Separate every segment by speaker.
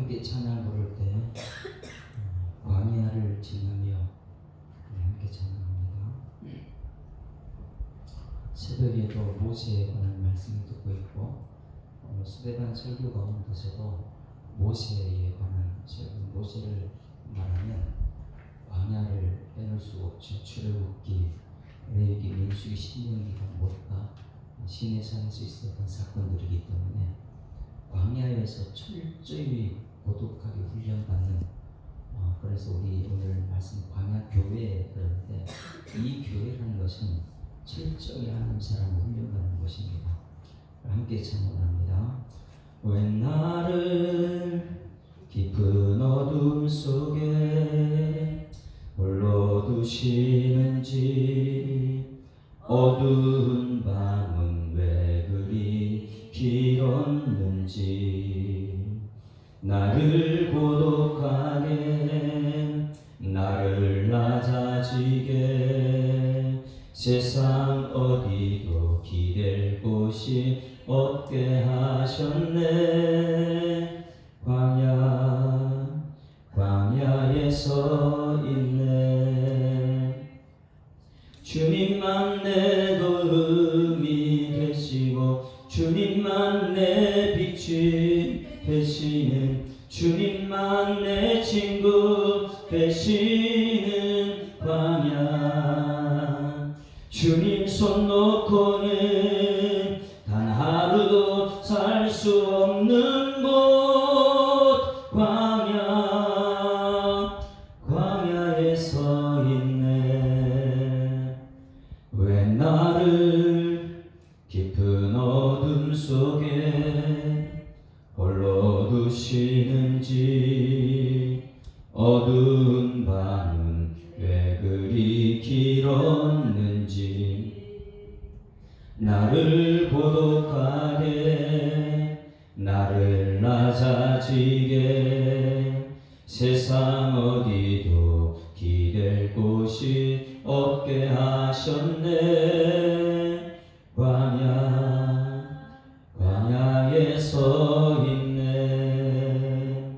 Speaker 1: 함께 찬양 부를 때 광야를 지나며 함께 찬양합니다. 새벽에도 모세에 관한 말씀을 듣고 있고 오늘 수배반 설교 가운데서도 모세에 관한 모세를 말하면 광야를 빼놓을 수 없죠. 출애굽기, 레위기, 민수기, 신명기가 모두 다 시내산에서 있었던 사건들이기 때문에 광야에서 철저히 고독하게 훈련받는 그래서 우리 오늘 말씀 광야 교회 그런데 이 교회라는 것은 철저히 하나님 사람을 훈련받는 것입니다. 함께 찬양합니다. 왜 나를 깊은 어둠 속에 홀로 두시는지 어두운 밤은 왜 그리 길었는지 나를 고독하게 나를 낮아지게 세상 어디도 기댈 곳이 없게 하셨네. 광야에 서 있네. 주님만 내 도움이 되시고 주님만 내 빛이 되시는 주님만 내 친구 되시는 광야. 주님 손 놓고는 단 하루도 살 수 없는 곳 광야에 서 있네. 왜 나를 깊은 어둠 속에 홀로 두시는지 어두운 밤은 왜 그리 길었는지 나를 고독하게 나를 낮아지게 세상 어디도 기댈 곳이 없게 하셨네. 광야에 서 있네.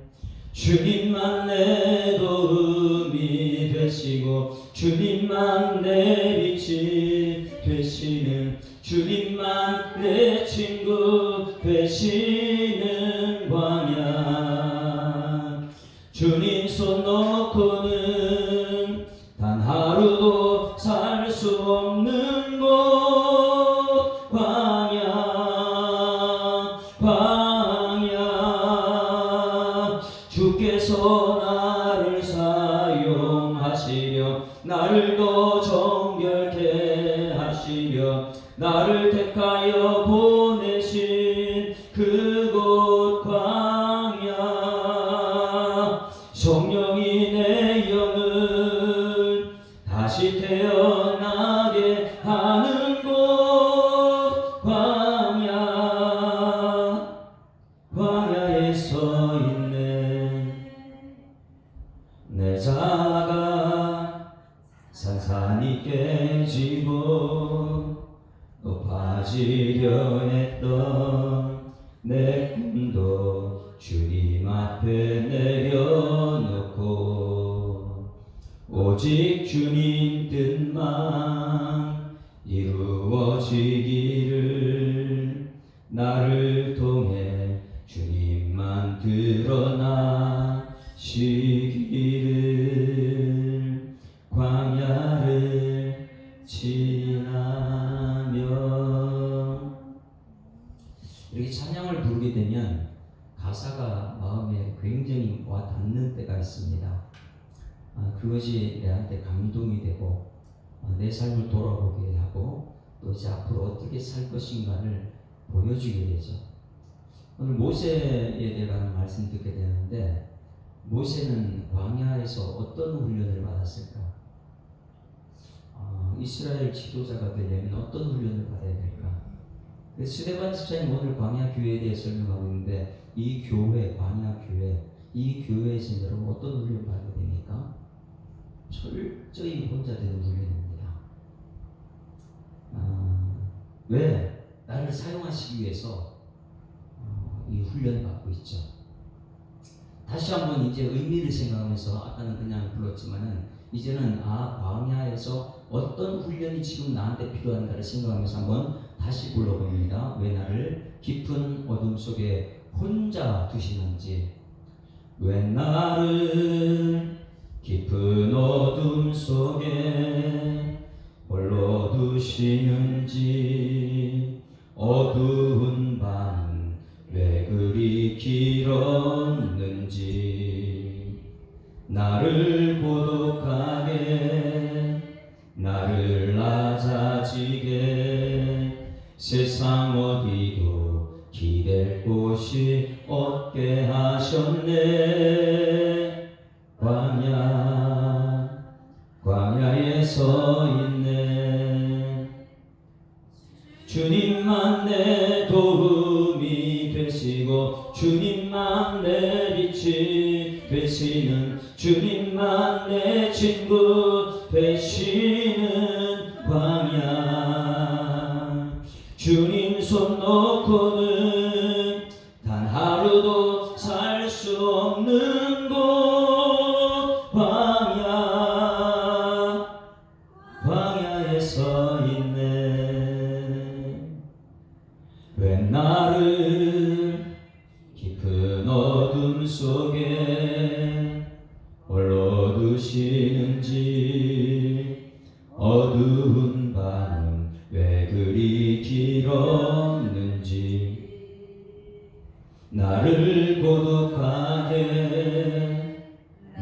Speaker 1: 주님만 내 도움이 되시고 주님만 내 빛이 되시는 주님만 내 친구 되시는 광야. 주님 손 놓고는 단 하루도 살 수 없는 곳 광야. 주께서 나를 사용하시려 나를 더 정결케 하시려 나를 택하여 보내신 그곳 광야. 성령이 내 영을 다시 태어나게 하는 곳 광야에 서 있네. 내 자아가 산산이 깨지고 높아지려 했던 내 꿈도 주님 앞에 내려놓고 오직 주님 뜻만 이루어지기를 나를 통해 주님만 드러나시기를 광야를 지나며. 이렇게 찬양을 부르게 되면 가사가 마음에 굉장히 와 닿는 때가 있습니다. 그것이 내한테 감동이 되고 내 삶을 돌아보게 하고 또 이제 앞으로 어떻게 살 것인가를 보여주게 되죠. 오늘 모세에 대한 말씀 듣게 되는데 모세는 광야에서 어떤 훈련을 받았을까? 이스라엘 지도자가 되려면 어떤 훈련을 받아야 될까? 스데반 집사님 오늘 광야 교회에 대해 설명하고 있는데 이 교회, 광야 교회, 이 교회에서 여러분 어떤 훈련 받게 됩니까? 철저히 혼자 되는 훈련입니다. 왜? 나를 사용하시기 위해서 이 훈련 받고 있죠. 다시 한번 이제 의미를 생각하면서 아까는 그냥 불렀지만은 이제는 광야에서 어떤 훈련이 지금 나한테 필요한가를 생각하면서 한번 다시 불러봅니다. 왜 나를 깊은 어둠 속에 혼자 두시는지, 왜 나를 깊은 어둠 속에 홀로 두시는지, 어두운 밤 왜 그리 길었는지, 나를 고독하게 나를 낮아지게 세상 어디도 기댈 곳이 없게 하셨네. 광야에 서 있네. 주님만 내 도움이 되시고 주님만 내 빛이 되시는, 주님만 내 친구 되시는 광야. 주님 손 놓고는 단 하루도 살 수 없는 곳, 광야에 서 있네. 왜 나를 깊은 어둠 속에 홀로 두시는지, 어두운 밤은 왜 그리 길었는지, 나를 고독하게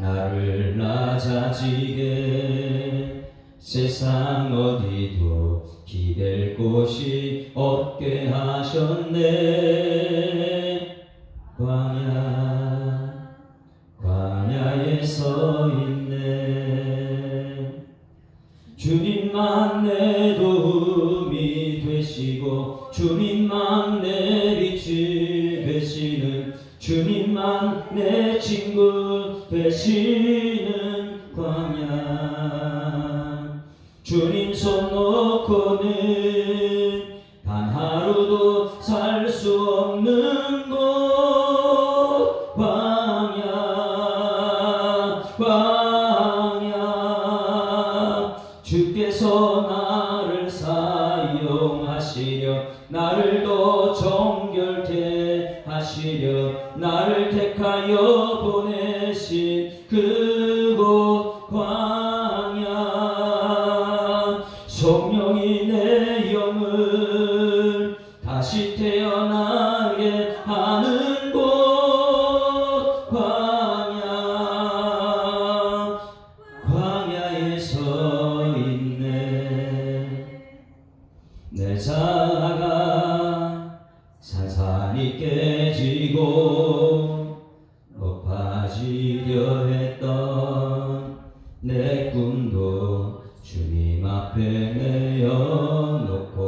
Speaker 1: 나를 낮아지게 세상 어디도 기댈 곳이 없게 하셨네. 광야에 서 있네. 주님만 내 도움이 되시고 주님만 내 빛이 되시는, 주님만 내 친구 되시는 광야. 주님 손 놓고는 단 하루도 살 수 없는 곳, 광야. 주께서 나를 사용하시려 나를 더 정결케 하시려 나를 택하여 보내신 그곳 광야. 성령이 내 영을 다시 태어나게 하는 곳, 광야에 서 있네. 내 자아가 산산이 깨지고 높아지려 했던 내 꿈도 주님 앞에 내어놓고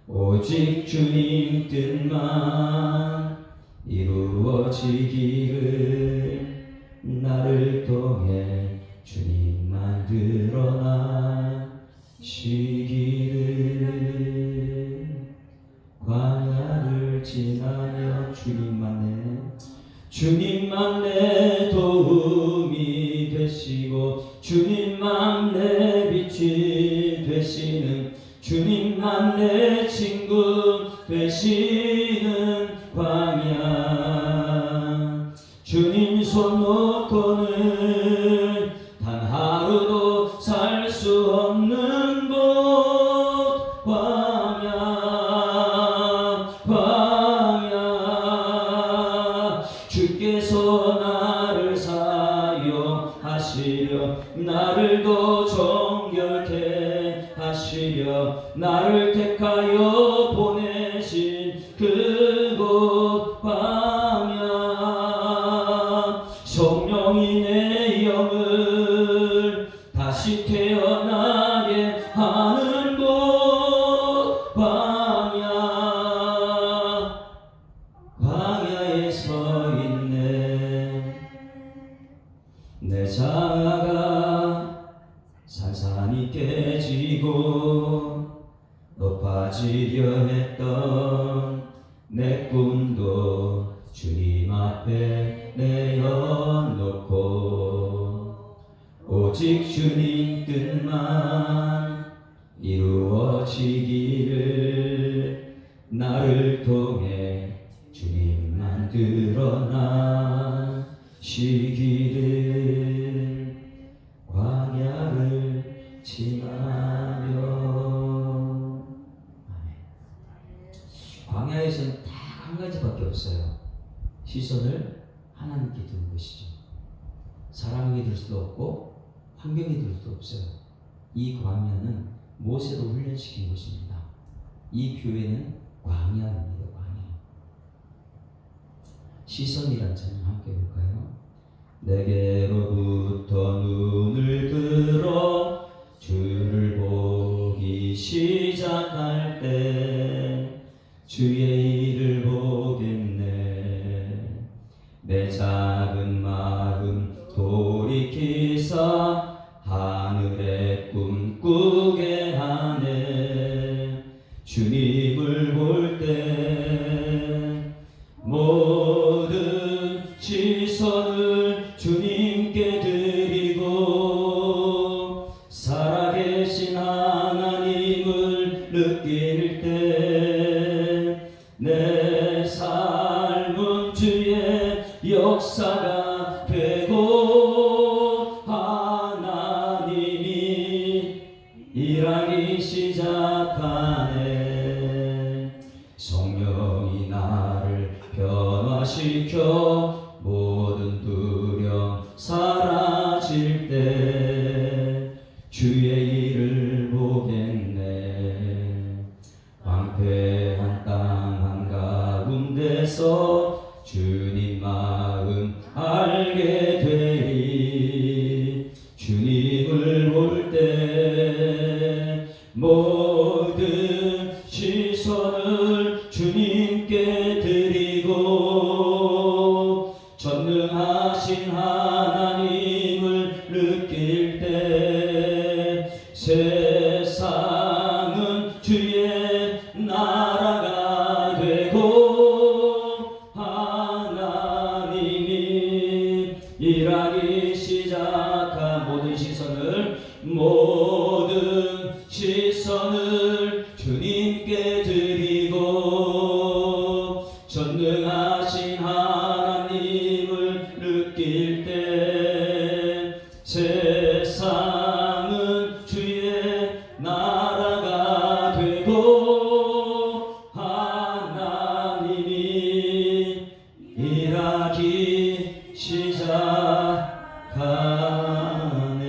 Speaker 1: 오직 주님 뜻만 이루어지기를 나를 통해 주님만 드러나시기를. 광야를 지나며 주님만 내 도움이 되시고 주님만 내 빛이 되시는, 주님만 내 친구 되시는 광야. 주님 손 놓고는 단 하루도 살 수 없는 곳, 광야. 주께서 나를 사용하시려 나를 더 정결케 하시려 나를 택하여 보내신 그곳 광야. 성령이 내 영을 다시 태어나게 하는 곳, 광야에 서 있네. 내 자아가 산산이 깨지고 높아지려 했던 내 꿈도 주님 앞에 내어놓고 오직 주님 뜻만 이루어지기를 나를 통해 주님만 드러나시기를 광야를 지나며. 아멘. 광야에서는 딱 한 가지밖에 없어요. 시선을 하나님께 두는 것이죠. 사람에게 둘 수도 없고 환경에 둘 수도 없어요. 이 광야는 모세로 훈련시킨 것입니다. 이 교회는 광야입니다. 광야. 시선이란 찬양 함께 볼까요? 내게로부터 눈을 들어 주를 보기 시작할 때 주의 일을 보겠네. 내 작은 마음 돌이키사 하늘의 꿈 꾸게 하네. 주님을 볼 때 모든 시선을 주님께 드리고 살아계신 하나님을 느낄 때 내 삶은 주의 역사가 되고 하나님이 일하기 시작하네. 성령이 나를 변화시켜 모든 두려움 사라질 때 주의 일을 보겠네. 황폐한 땅 한가운데서 주님 마음 알게 되리. 주님을 볼 때 모든 시선을 주님께 드리고 전능하신 하나님을 느낄 때 세상은 주의 나라가 되고 하나님이 일하기 시작한 모든 시선을 주님께 드리고 전능하신 하나님을 느낄 때 세상은 주의 나라가 되고 하나님이 일하기 시작하네.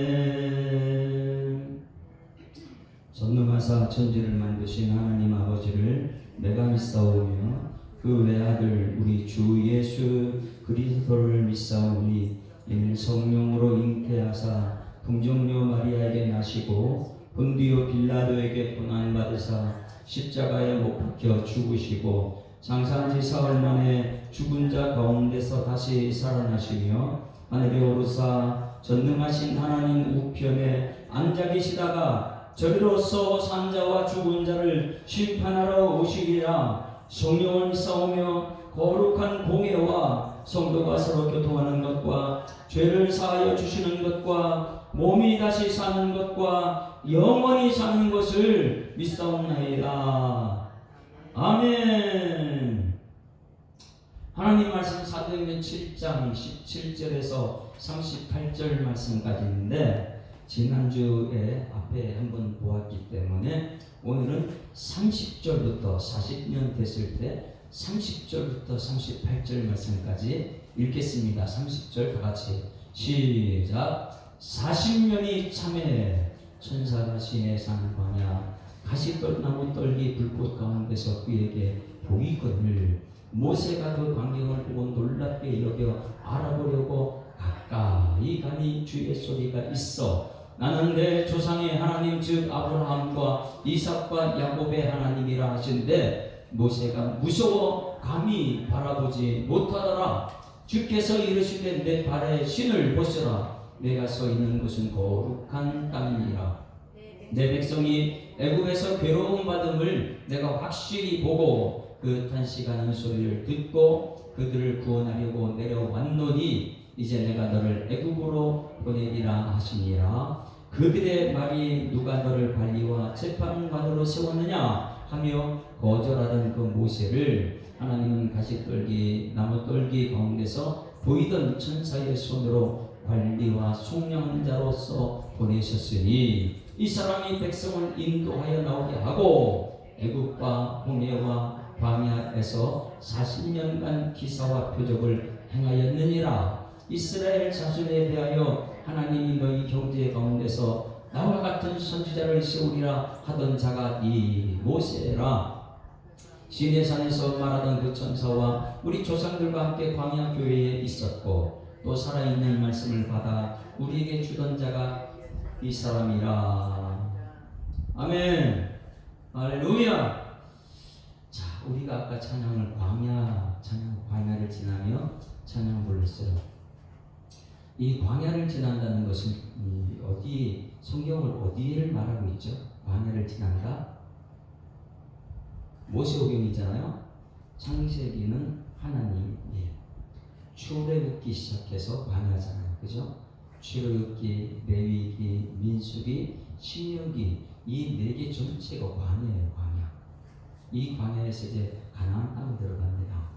Speaker 1: 전능하사 천지를 만드신 하나님 아버지를 내가 믿사오며 그 외아들 우리 주 예수 그리스도를 믿사오니 이는 성령으로 잉태하사 동정녀 마리아에게 나시고 본디오 빌라도에게 고난받으사 십자가에 못 박혀 죽으시고 장사한 지 사흘 만에 죽은 자 가운데서 다시 살아나시며 하늘에 오르사 전능하신 하나님 우편에 앉아 계시다가 저리로서 산 자와 죽은 자를 심판하러 오시리라. 성령을 믿사오며 거룩한 공예와 성도가 서로 교통하는 것과 죄를 사하여 주시는 것과 몸이 다시 사는 것과 영원히 사는 것을 믿사옵나이다. 아멘. 하나님 말씀 사도행전 7장 17절에서 38절 말씀까지 있는데 지난주에 앞에 한번 보았기 때문에 오늘은 30절부터 40년 됐을 때 30절부터 38절 말씀까지 읽겠습니다. 30절 다 같이 시작. 40년이 참에 천사가 시내 산 광야 가시떨나무 떨기 불꽃 가운데서 그에게 보이거늘 모세가 그 광경을 보고 놀랍게 여겨 알아보려고 가까이 가니 주의 소리가 있어 나는 내 조상의 하나님 즉 아브라함과 이삭과 야곱의 하나님이라 하신데 모세가 무서워 감히 바라보지 못하더라. 주께서 이르시되 내 발에 신을 벗으라. 내가 서 있는 곳은 거룩한 땅이니라. 내 백성이 애굽에서 괴로움 받음을 내가 확실히 보고 그 탄식하는 소리를 듣고 그 그들을 구원하려고 내려왔노니 이제 내가 너를 애굽으로 보내리라 하시니라. 그들의 말이 누가 너를 관리와 재판관으로 세웠느냐 하며 거절하던 그 모세를 하나님은 가시떨기 나무떨기 가운데서 보이던 천사의 손으로 관리와 속량하는 자로서 보내셨으니 이 사람이 백성을 인도하여 나오게 하고 애굽과 홍해와 광야에서 40년간 기사와 표적을 행하였느니라. 이스라엘 자손에 대하여 하나님이 너희 형제 가운데서 나와 같은 선지자를 세우리라 하던 자가 이 모세라. 시내산에서 말하던 그 천사와 우리 조상들과 함께 광야 교회에 있었고 또 살아있는 말씀을 받아 우리에게 주던 자가 이 사람이라. 아멘. 할렐루야. 자, 우리가 아까 찬양을 광야를 지나며 찬양 불렀어요. 이 광야를 지난다는 것은 어디 성경을 어디를 말하고 있죠? 광야를 지난다. 모세오경이잖아요. 창세기는 하나님이에요. 출애굽기 시작해서 광야잖아요. 그죠? 출애굽기, 레위기, 민수기, 신명기 이 네 개 전체가 광야예요. 광야. 이 광야에서 이제 가나안 땅에 들어갑니다.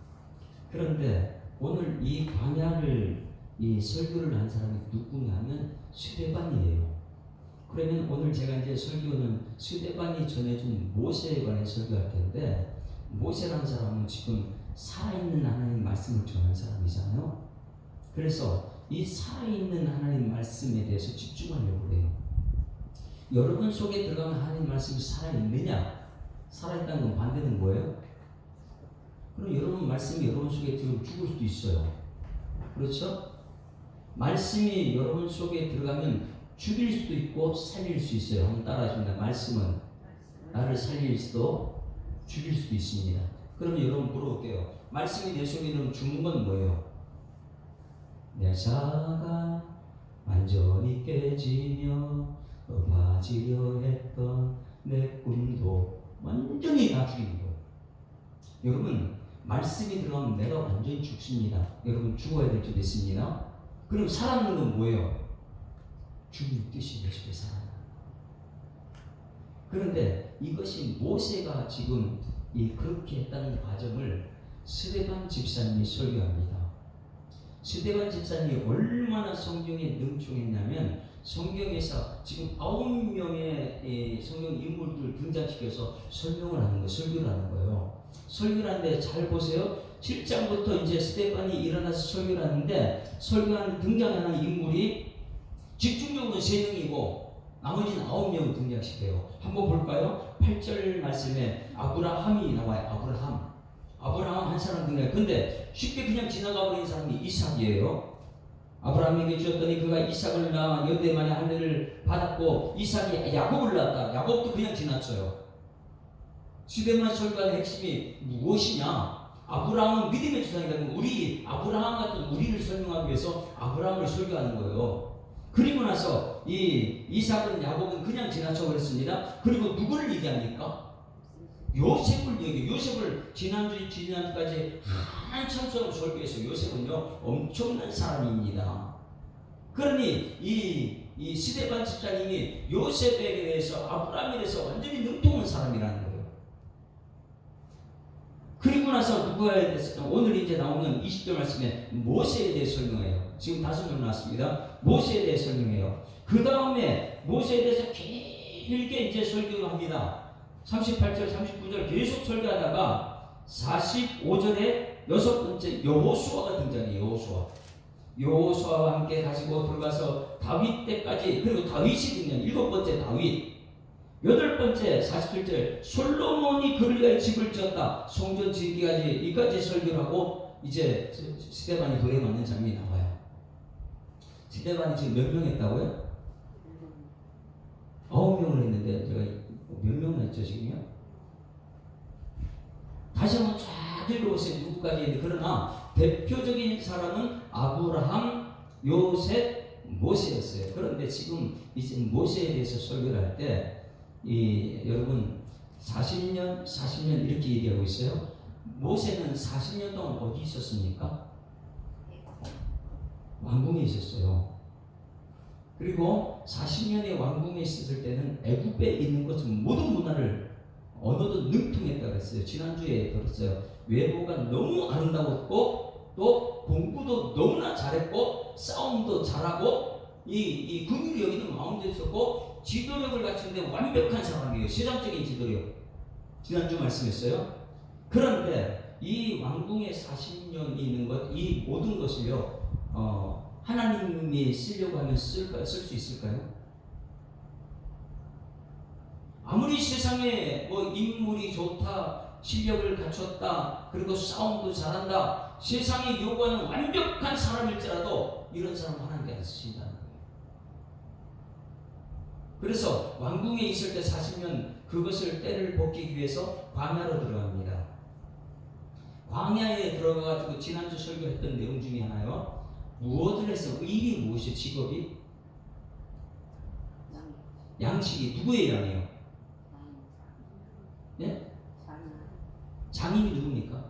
Speaker 1: 그런데 오늘 이 광야를 이 설교를 한 사람이 누구냐면 스데반이에요. 그러면 오늘 제가 이제 설교는 스데반이 전해준 모세에 관해 설교할 텐데 모세라는 사람은 지금 살아있는 하나님 말씀을 전하는 사람이잖아요. 그래서 이 살아있는 하나님 말씀에 대해서 집중하려고 그래요. 여러분 속에 들어가면 하나님 말씀이 살아있느냐? 살아있다는 건 반대는 뭐예요? 그럼 여러분 말씀이 여러분 속에 들어가면 죽을 수도 있어요. 그렇죠? 말씀이 여러분 속에 들어가면 죽일 수도 있고 살릴 수 있어요. 한번 따라하십니다. 말씀은 나를 살릴 수도 죽일 수도 있습니다. 그러면 여러분 물어볼게요. 말씀이 내 속에 있는 죽는 건 뭐예요? 내 자아가 완전히 깨지며 엎어지려 했던 내 꿈도 완전히 다 죽이는 거예요. 여러분 말씀이 들어가면 내가 완전히 죽습니다. 여러분 죽어야 될 줄 믿습니다. 그럼 살아있는 건 뭐예요? 죽는 뜻이 내 속에 살아요. 그런데 이것이 모세가 지금 그렇게 했다는 과정을 스데반 집사님이 설교합니다. 스데반 집사님이 얼마나 성경에 능총했냐면 성경에서 지금 9명의 성경 인물들을 등장시켜서 설명을 하는 거예요. 설교를 하는 거예요. 설교를 하는데 잘 보세요. 7장부터 이제 스데반이 일어나서 설교를 하는데 설교하는 등장하는 인물이 집중적으로 3명이고 나머지는 9명을 등장시켜요. 한번 볼까요? 8절 말씀에 아브라함이 나와요. 아브라함 한 사람 등장해요. 근데 쉽게 그냥 지나가 버린 사람이 이삭이에요. 아브라함에게 주었더니 그가 이삭을 낳아 여대 만에 할례를 받았고 이삭이 야곱을 낳았다. 야곱도 그냥 지나쳐요. 스데반 설교의 핵심이 무엇이냐? 아브라함은 믿음의 조상이다. 우리 아브라함 같은 우리를 설명하기 위해서 아브라함을 설교하는 거예요. 그리고 나서 이 이삭은 야곱은 그냥 지나쳐 버렸습니다. 그리고 누구를 얘기합니까? 요셉을 얘기해요. 요셉을 지난주까지 한참 동안 설교해서 요셉은요 엄청난 사람입니다. 그러니 이 스데반 집사님이 요셉에 대해서 아브라함에 대해서 완전히 능통한 사람이라는 거예요. 그리고 나서 누구에 대해서 오늘 이제 나오는 20절 말씀에 모세에 대해 설명해요. 지금 5명 나왔습니다. 모세에 대해 설명해요. 그 다음에 모세에 대해서 길게 이제 설교합니다. 38절, 39절 계속 설교하다가 45절에 6번째 여호수아가 등장해요. 여호수아와 함께 가지고 들어가서 다윗 때까지, 그리고 다윗이 등장, 7번째 다윗, 8번째 47절 솔로몬이 그를 위하여 집을 지었다. 성전 짓기까지 이까지 설교를 하고 이제 스데반이 돌에 맞는 장면이 나와요. 스데반이 지금 몇 명 했다고요? 9명을 했는데 제가 몇 명 했죠 지금요? 다시 한번 쫙 읽어보세요. 누구까지 했는데. 그러나 대표적인 사람은 아브라함, 요셉, 모세였어요. 그런데 지금 이제 모세에 대해서 설교를 할 때 여러분 40년 이렇게 얘기하고 있어요. 모세는 40년 동안 어디 있었습니까? 왕궁에 있었어요. 그리고 40년의 왕궁에 있었을 때는 애굽에 있는 것은 모든 문화를 언어도 능통했다고 했어요. 지난주에 들었어요. 외모가 너무 아름다웠고 또 공부도 너무나 잘했고 싸움도 잘하고 이 긍휼이 여기는 마음도 있었고 지도력을 갖춘데 완벽한 사람이에요. 세상적인 지도력. 지난주 말씀했어요. 그런데 이 왕궁에 40년이 있는 것, 이 모든 것을요, 하나님이 쓰려고 하면 쓸 수 있을까요? 아무리 세상에 뭐 인물이 좋다, 실력을 갖췄다, 그리고 싸움도 잘한다, 세상이 요구하는 완벽한 사람일지라도 이런 사람 하나님께 안 쓰신다는 거예요. 그래서 왕궁에 있을 때 40년 그것을 때를 벗기기 위해서 광야로 들어갑니다. 광야에 들어가가지고 지난주 설교했던 내용 중에 하나요. 무엇을 해서 일이 무엇이에요? 직업이? 양식이 누구의 양이에요? 네? 장인이 누굽니까?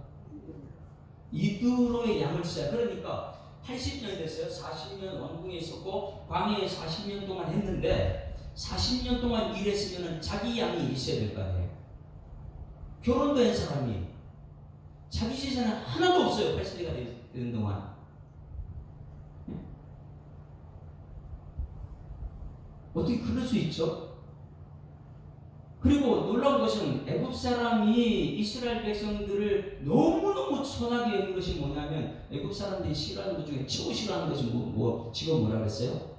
Speaker 1: 이드로의 양을 써야. 그러니까 80년이 됐어요. 40년 왕궁에 있었고 광야에 40년 동안 했는데 40년 동안 일했으면 자기 양이 있어야 될 거 아니에요. 결혼도 한 사람이 자기 재산은 하나도 없어요. 80세가 되는 동안. 어떻게 그럴 수 있죠? 그리고 놀라운 것은 애굽 사람이 이스라엘 백성들을 너무너무 선하게 여긴 것이 뭐냐면 애굽 사람들이 싫어하는 것 중에 최고 싫어하는 것이 지금 뭐라 그랬어요?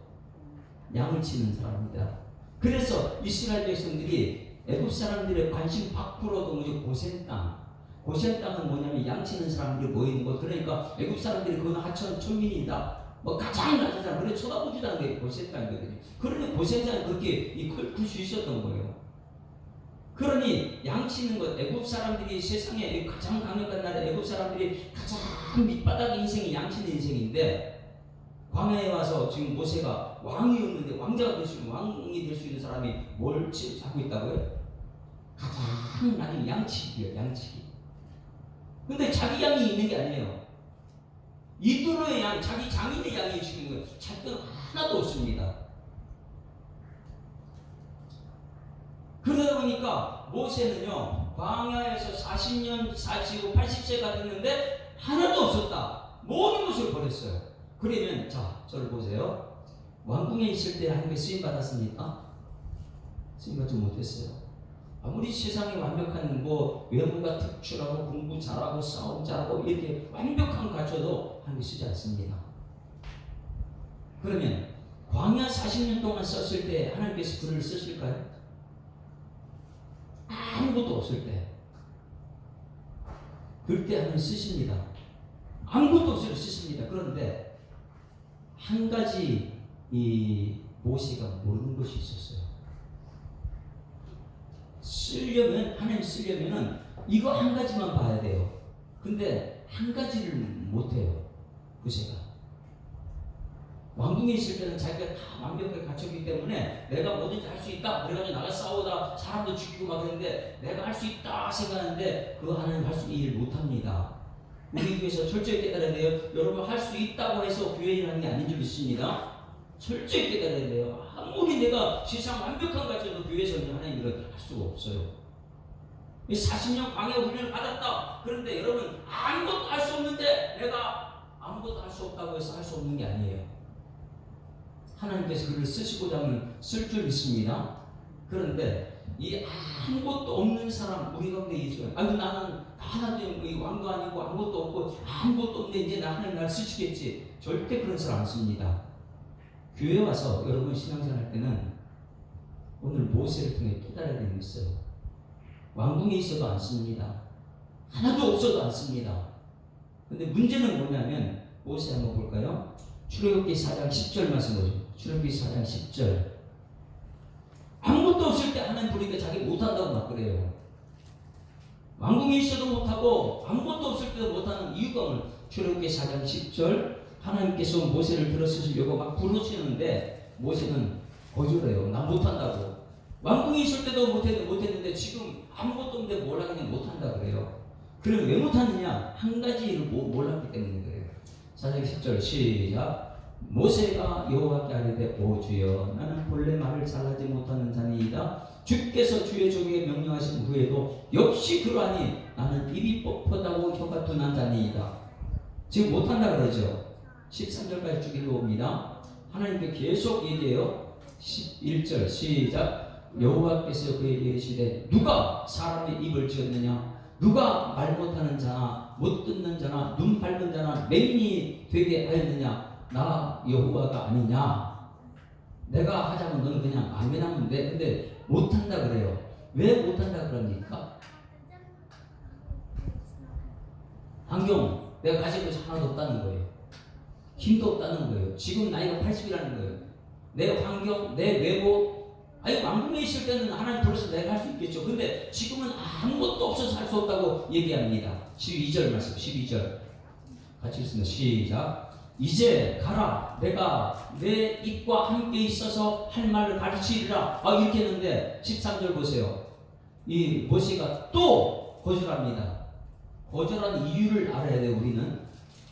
Speaker 1: 양을 치는 사람입니다. 그래서 이스라엘 백성들이 애굽 사람들의 관심 밖으로도 고센 땅은 뭐냐면 양 치는 사람들이 모이는 것. 그러니까 애굽 사람들이 그건 하천 천민이다. 뭐 가장 낮은 사람, 그래 쳐다보지도 않는 게 고센 땅이거든요. 그러니 고센 땅이 그렇게 클 수 있었던 거예요. 그러니 양치는 것, 애굽 사람들이 세상에 가장 강력한 나라 애굽 사람들이 가장 밑바닥 인생이 양치는 인생인데 광야에 와서 지금 모세가 왕이었는데 왕자가 될 수 있는 왕이 될 수 있는 사람이 뭘 하고 있다고요? 가장 많은 양치기예요. 양치기. 근데 자기 양이 있는 게 아니에요. 이드로의 양, 자기 장인의 양이 지금 거예요. 자기는 하나도 없습니다. 그러다 보니까 모세는요, 광야에서 40년 사시고 80세가 됐는데 하나도 없었다. 모든 것을 버렸어요. 그러면 자, 저를 보세요. 왕궁에 있을 때 하나님께 쓰임 받았습니까? 쓰임 받지 못했어요. 아무리 세상에 완벽한 외모가 특출하고 공부 잘하고 싸움 잘하고 이렇게 완벽한 거 갖춰도 하나님께 쓰지 않습니다. 그러면 광야 40년 동안 썼을 때 하나님께서 글을 쓰실까요? 아무것도 없을 때. 그때 하나님 쓰십니다. 아무것도 없을 때 쓰십니다. 그런데 한 가지 이 모세가 모르는 것이 있었어요. 하나님 쓰려면은 이거 한 가지만 봐야 돼요. 근데 한 가지를 못해요. 모세가. 왕궁에 있을 때는 자기가 다 완벽하게 갖췄기 때문에 내가 뭐든지 할 수 있다. 그래가지고 나가 싸우다 사람도 죽이고 막 그랬는데 내가 할 수 있다 생각하는데 그거 하나님 할 수 있는 일 못합니다. 우리 교회에서 철저히 깨달아야 돼요. 여러분 할 수 있다고 해서 교회 일하는 게 아닌 줄 믿습니다. 철저히 깨달아야 돼요. 아무리 내가 세상 완벽한 것 같아도 교회에서는 하나님 일을 할 수가 없어요. 40년 광야 훈련을 받았다. 그런데 여러분 아무것도 할 수 없는데 내가 아무것도 할 수 없다고 해서 할 수 없는 게 아니에요. 하나님께서 그를 쓰시고자 하면 쓸 줄 믿습니다. 그런데 이 아무것도 없는 사람 우리 가운데 있어요. 나는 하나님 왕도 아니고 아무것도 없고 아무것도 없는데 이제 하나님 날 쓰시겠지. 절대 그런 사람 안 씁니다. 교회 와서 여러분 신앙생활 할 때는 오늘 모세를 통해 깨달아야 되는 게 있어요. 왕궁에 있어도 안 씁니다. 하나도 없어도 안 씁니다. 근데 문제는 뭐냐면 모세 한번 볼까요? 출애굽기 4장 10절 말씀 보죠. 출애굽기 4장 10절. 아무것도 없을 때 하나님 부르니까 자기 못한다고 막 그래요. 왕궁에 있어도 못하고 아무것도 없을 때도 못하는 이유가 오늘 출애굽기 4장 10절. 하나님께서 모세를 들어쓰시려고 막 부르시는데 모세는 거절해요. 나 못한다고. 왕궁에 있을 때도 못했는데 지금 아무것도 없는데 뭘 하겠냐 못한다 그래요. 그럼 왜 못하느냐? 한 가지를 몰랐기 때문에 그래요. 4장 10절 시작. 모세가 여호와께 아뢰되 오 주여 나는 본래 말을 잘하지 못하는 자니이다. 주께서 주의 종에게 명령하신 후에도 역시 그러하니 나는 입이 뻣뻣하고 혀가 둔한 자니이다. 지금 못한다 그러죠. 13절까지 쭉 읽어봅니다. 하나님께 계속 얘기해요. 11절 시작. 여호와께서 그에게 이르시되 누가 사람의 입을 지었느냐? 누가 말 못하는 자나 못 듣는 자나 눈 밝은 자나 맹인이 되게 하였느냐? 나 여호와가 아니냐? 내가 하자면 너는 그냥 아멘 하면 돼. 근데 못한다 그래요. 왜 못한다 그럽니까? 환경 내가 가지고 있는 하나도 없다는 거예요. 힘도 없다는 거예요. 지금 나이가 80이라는 거예요. 내 환경, 내 외모, 아니 왕궁에 있을 때는 하나님 불러서 내가 할 수 있겠죠. 근데 지금은 아무것도 없어서 할 수 없다고 얘기합니다. 12절 말씀, 12절 같이 읽습니다. 시작. 이제 가라. 내가 내 입과 함께 있어서 할 말을 가르치리라. 이렇게 했는데 13절 보세요. 이 모세가 또 거절합니다. 거절한 이유를 알아야 돼요. 우리는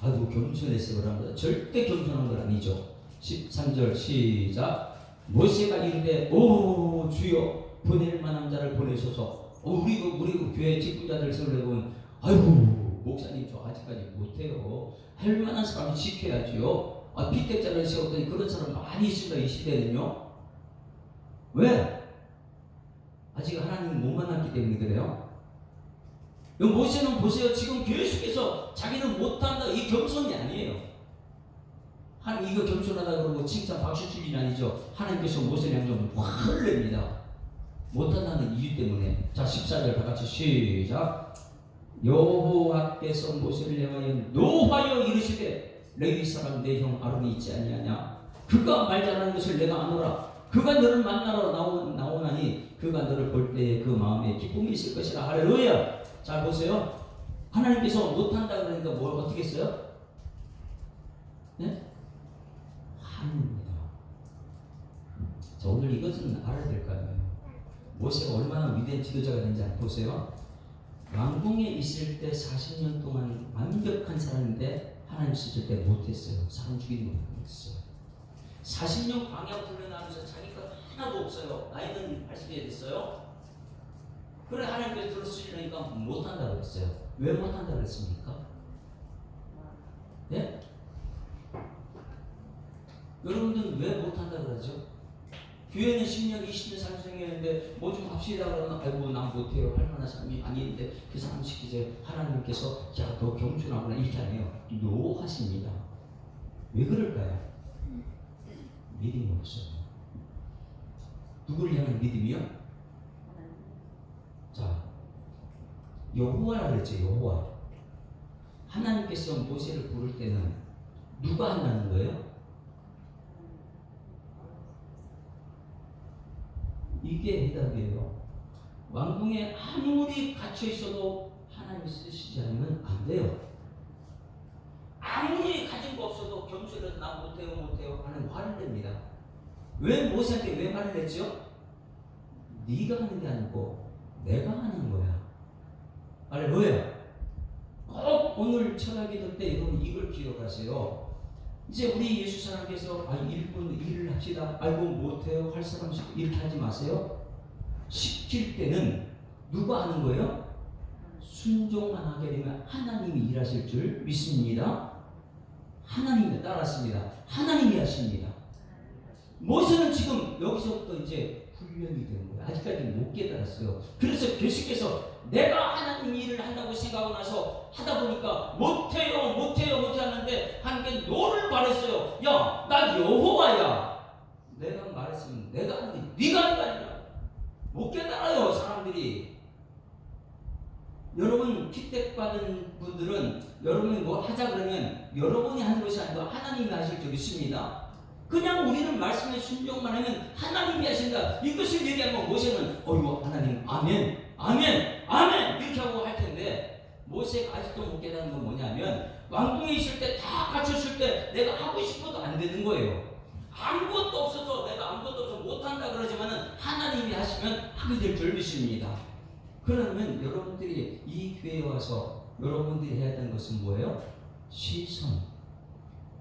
Speaker 1: 아이고 겸손해서 그런 거다. 절대 겸손한 건 아니죠. 13절 시작. 모세가 이르되 오 주여 보낼 만한 자를 보내소서. 우리 교회 직분자들 설레보면 아이고 목사님 저 아직까지 못해요. 할 만한 사람이 지켜야지요. 피택자를 세웠더니 그런 사람 많이 있습니다. 이 시대는요. 왜? 아직 하나님 못 만났기 때문에 그래요. 모세는 보세요. 지금 계속해서 자기는 못한다. 이 겸손이 아니에요. 이거 겸손하다 그러고 칭찬 박수 칠 일이 아니죠. 하나님께서 모세를 향해서 화를 냅니다. 못한다는 이유 때문에. 자 14절 다 같이 시작. 여호와께서 모세를 향하여 노하여 이르시되 레위 사람 내 형 아론이 있지 아니하냐? 그가 말 잘하는 것을 내가 아노라. 그가 너를 만나러 나오나니 그가 너를 볼 때에 그 마음에 기쁨이 있을 것이라. 할렐루야. 자 보세요. 하나님께서 못한다 그러니까 뭘 어떻게 했어요? 네? 화입니다. 자 오늘 이것은 알아야 될 거예요. 모세가 얼마나 위대한 지도자가 되는지 보세요. 왕궁에 있을 때 40년 동안 완벽한 사람인데 하나님 쓰실 때 못했어요. 사람 죽이는 거 못했어요. 40년 광야 훈련하면서 자기가 하나도 없어요. 나이는 80이 됐어요. 그래 하나님께서 들어쓰시려니까 못한다고 했어요. 왜 못한다고 했습니까? 네? 여러분들은 왜 못한다고 그러죠? 교회는 10년, 20년 살생했는데 뭐 좀 합시다 그러면 아이고 난 못해요. 할 만한 사람이 아닌데 그 사람 시키세요. 하나님께서 야 너 겸손하구나 이렇게 안 해요. 노 하십니다. 왜 그럴까요? 믿음이 없어요. 누구를 향한 믿음이요? 자 여호와라 그랬죠. 여호와. 하나님께서 모세를 부를 때는 누가 한다는 거예요? 이게 해답이에요. 왕궁에 아무리 갇혀 있어도 하나님이 쓰시지 않으면 안 돼요. 아무리 가진 거 없어도 겸손해서 나 못해요 하는 화를 냅니다. 왜 모세한테 왜 화를 냈죠? 네가 하는 게 아니고 내가 하는 거야. 할렐루야. 꼭 오늘 철학기도 때 여러분 이걸 기억하세요. 이제 우리 예수 사람께서 일을 합시다. 아이고 못해요 할 사람 이렇게 하지 마세요. 시킬 때는 누가 하는 거예요? 순종만 하게 되면 하나님이 일하실 줄 믿습니다. 하나님이 따랐습니다. 하나님이 하십니다. 모세는 지금 여기서부터 이제 훈련이 되는 거예요. 아직까지 못 깨달았어요. 그래서 계속해서 내가 하나님 일을 한다고 생각하고 나서 하다 보니까 못해요 하는데 한 게 노를 말했어요. 야, 나 여호와야. 내가 말했으면 내가 하는데 네가 하는 거 아니야. 못 깨달아요 사람들이. 여러분 피택받은 분들은 여러분이 뭘 하자 그러면 여러분이 하는 것이 아니고 하나님이 하실 줄 믿습니다. 그냥 우리는 말씀에 순종만 하면 하나님이 하신다. 이것을 얘기하면 모세는 어이구 하나님 아멘 이렇게 하고 할 텐데 모세가 아직도 못 깨닫는 건 뭐냐면 왕궁에 있을 때 다 갇혔을 때 내가 하고 싶어도 안 되는 거예요. 아무것도 없어서 내가 아무것도 없어서 못한다 그러지만은 하나님이 하시면 하게 될 줄 믿습니다. 그러면 여러분들이 이 교회에 와서 여러분들이 해야 되는 것은 뭐예요? 시선.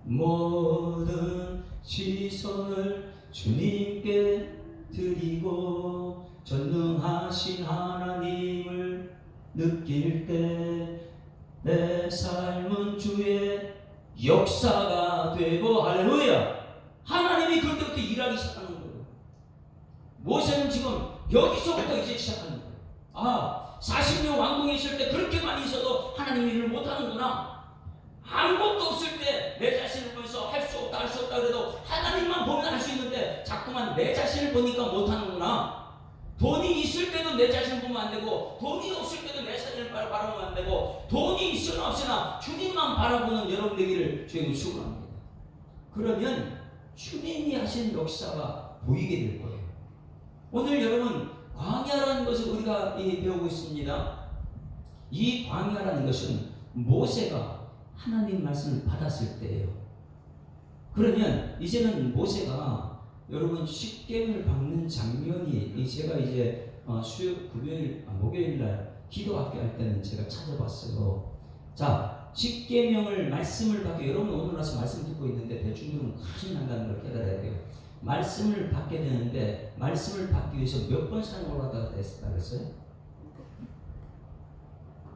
Speaker 1: 모든 시선을 주님께 드리고 전능하신 하나님을 느낄 때 내 삶은 주의 역사가 되고, 할렐루야. 하나님이 그때부터 일하기 시작하는 거예요. 모세는 지금 여기서부터 이제 시작하는 거예요. 40년 왕궁에 있을 때 그렇게 많이 있어도 하나님 일을 못하는구나. 아무것도 없을 때 내 자신을 보면서 할 수 없다 그래도 하나님만 보면 할 수 있는데 자꾸만 내 자신을 보니까 못하는구나. 돈이 있을 때도 내 자신을 보면 안 되고, 돈이 없을 때도 내 자신을 바라보면 안 되고, 돈이 있으나 없으나 주님만 바라보는 여러분 되기를 주님은 축원합니다. 그러면 주님이 하신 역사가 보이게 될 거예요. 오늘 여러분, 광야라는 것을 우리가 배우고 있습니다. 이 광야라는 것은 모세가 하나님 말씀을 받았을 때예요. 그러면 이제는 모세가 여러분 십계명을 받는 장면이, 제가 이제 목요일 날 기도학교 할 때는 제가 찾아봤어요. 자, 십계명을 말씀을 받게, 여러분 오늘 와서 말씀 듣고 있는데 대중들은 큰일 난다는 걸 깨달아야 돼요. 말씀을 받게 되는데 말씀을 받기 위해서 몇 번 산 올라가다 됐다 그랬어요?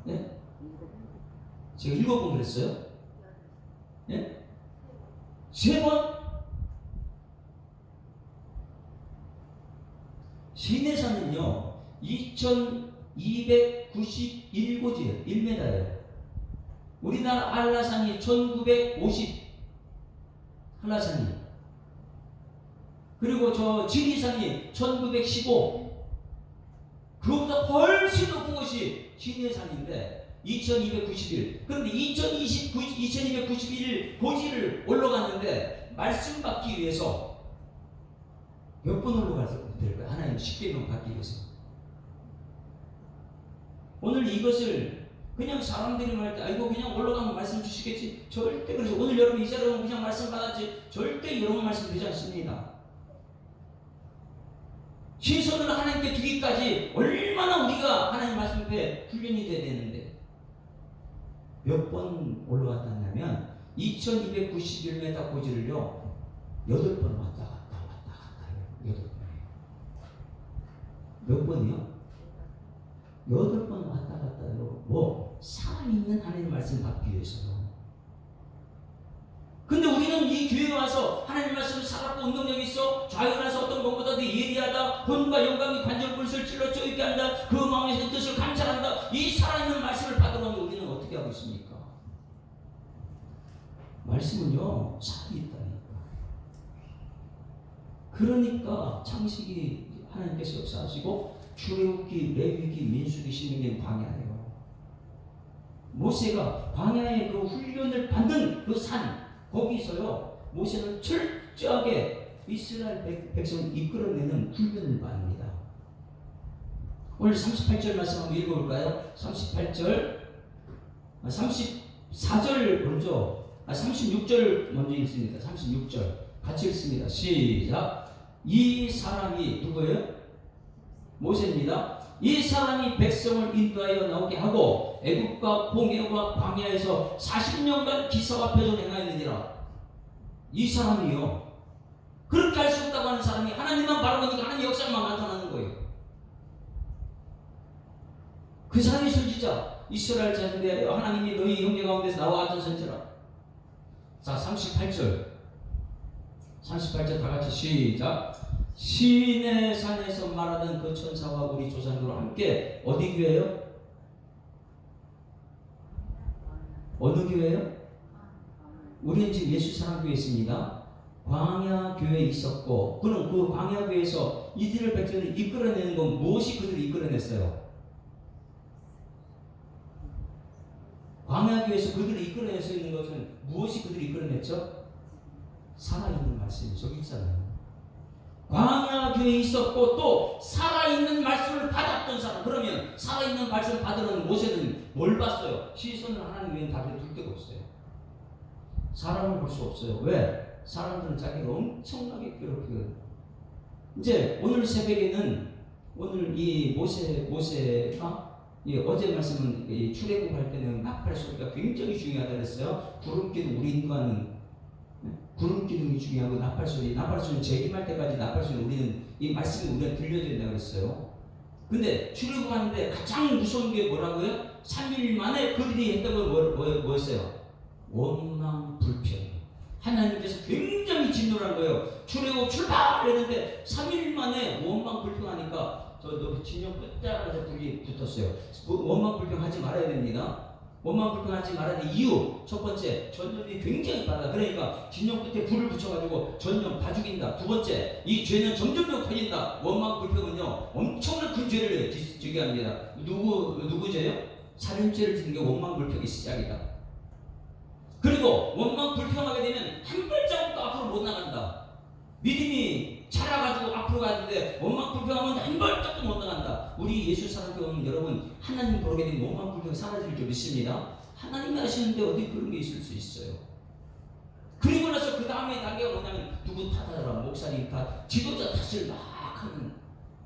Speaker 1: 네? 제가 7번 그랬어요? 네? 3번? 시내산은요 2291고지예요. 1m예요. 우리나라 한라산이 1950 한라산이, 그리고 저 지리산이 1915, 그보다 훨씬 높은 것이 시내산인데 2291. 그런데 2291 고지를 올라갔는데 말씀 받기 위해서 몇 번 올라가서 될까요? 하나님 십계명 받기 위해서. 오늘 이것을 그냥 사람들이 말할 때 아이고 그냥 올라가면 말씀 주시겠지, 절대 그러죠. 오늘 여러분 이 자리에 그냥 말씀 받았지, 절대 여러분 말씀 되지 않습니다. 시선을 하나님께 두기까지 얼마나 우리가 하나님 말씀 앞에 훈련이 돼야 되는데, 몇 번 올라갔다냐면 2291m 고지를요 8번 왔다 갔다 8번이에요. 몇 번이요? 8번 왔다 갔다요. 뭐 살아있는 하나님 말씀 받기 위해서요. 근데 우리는 이 교회에 와서 하나님 말씀을 살았고 운동력이 있어, 좌우나서 어떤 것보다도 예리하다, 혼과 영감이 관절불을 찔러 쪼이게 한다, 그 마음의 뜻을 감찰한다, 이 살아있는 말씀을 받으면 우리는 어떻게 하고 있습니까? 말씀은요 살아있다니까. 그러니까 창세기 하나님께서 역사하시고 출애굽기, 레위기, 민수기, 신명기는 광야예요. 모세가 광야의 그 훈련을 받는 그 산, 거기서요 모세는 철저하게 이스라엘 백성을 이끌어내는 훈련을 받습니다. 오늘 38절 말씀 한번 읽어볼까요? 38절, 34절 먼저, 36절 먼저 읽습니다. 36절 같이 읽습니다. 시작. 이 사람이 누구예요? 모세입니다. 이 사람이 백성을 인도하여 나오게 하고 애굽과 홍해와 광야에서 40년간 기사와 표적을 행하였느니라. 이 사람이요, 그렇게 할 수 없다고 하는 사람이 하나님만 바라보니까 하나님 역사만 나타나는 거예요. 그 사람이 선지자, 이스라엘 자손에 대하여 하나님이 너희 형제 가운데서 나와 같은 선지라. 자, 38절 다 같이 시작. 시내산에서 말하던 그 천사와 우리 조상들과 함께 어디 교회요? 어느 교회요? 우리는 지금 예수사랑교회에 있습니다. 광야교회에 있었고, 그럼 그 광야교회에서 이스라엘 백성을 이끌어내는 건 무엇이 그들을 이끌어냈어요? 광야교회에서 그들을 이끌어낼 수 있는 것은 무엇이 그들을 이끌어냈죠? 살아있는 말씀이 저기 있잖아요. 광야교회에 있었고 또 살아있는 말씀을 받았던 사람. 그러면 살아있는 말씀을 받으려는 모세는 뭘 봤어요? 시선을 하나님 외에는 다른 둘 데가 없어요. 사람을 볼 수 없어요. 왜? 사람들은 자기를 엄청나게 괴롭히거든요. 이제 오늘 새벽에는 오늘 이 모세가 어제 말씀은 출애굽할 때는 나팔 소리가 굉장히 중요하다 그랬어요. 구름기둥, 우리 인간은 구름기둥이 중요하고 나팔 소리는 재림할 때까지 나팔 소리 우리는 이 말씀이 우리가 들려야 된다 그랬어요. 근데 출애굽하는데 가장 무서운 게 뭐라고요? 3일 만에 그들이 했던 건 뭐였어요? 원망 불평. 하나님께서 굉장히 진노한 거예요. 출애굽 출발했는데 3일 만에 원망 불평하니까 저 진영 끝자락에서 불이 붙었어요. 원망 불평하지 말아야 됩니다. 원망 불평하지 말아야 돼. 이유 첫 번째, 전염이 굉장히 빠르다. 그러니까 진영 끝에 불을 붙여가지고 전염 다 죽인다. 두 번째, 이 죄는 점점 커진다. 원망 불평은요 엄청난 큰 죄를 지게 합니다. 누구 죄요? 살인죄를 짓는 게 원망 불평이 시작이다. 그리고 원망 불평하게 되면 한 발자국도 앞으로 못 나간다. 믿음이 자라가지고 앞으로 가는데 원망 불평하면 한 발짝도 못 나간다. 우리 예수 사람 교회는 여러분 하나님 보게 되면 원망 불평이 사라질 줄 믿습니다. 하나님이 하시는데 어디 그런 게 있을 수 있어요. 그리고 나서 그 다음에 단계가 뭐냐면 누구 탓하더라, 목사님 탓, 지도자 탓을 막 하는,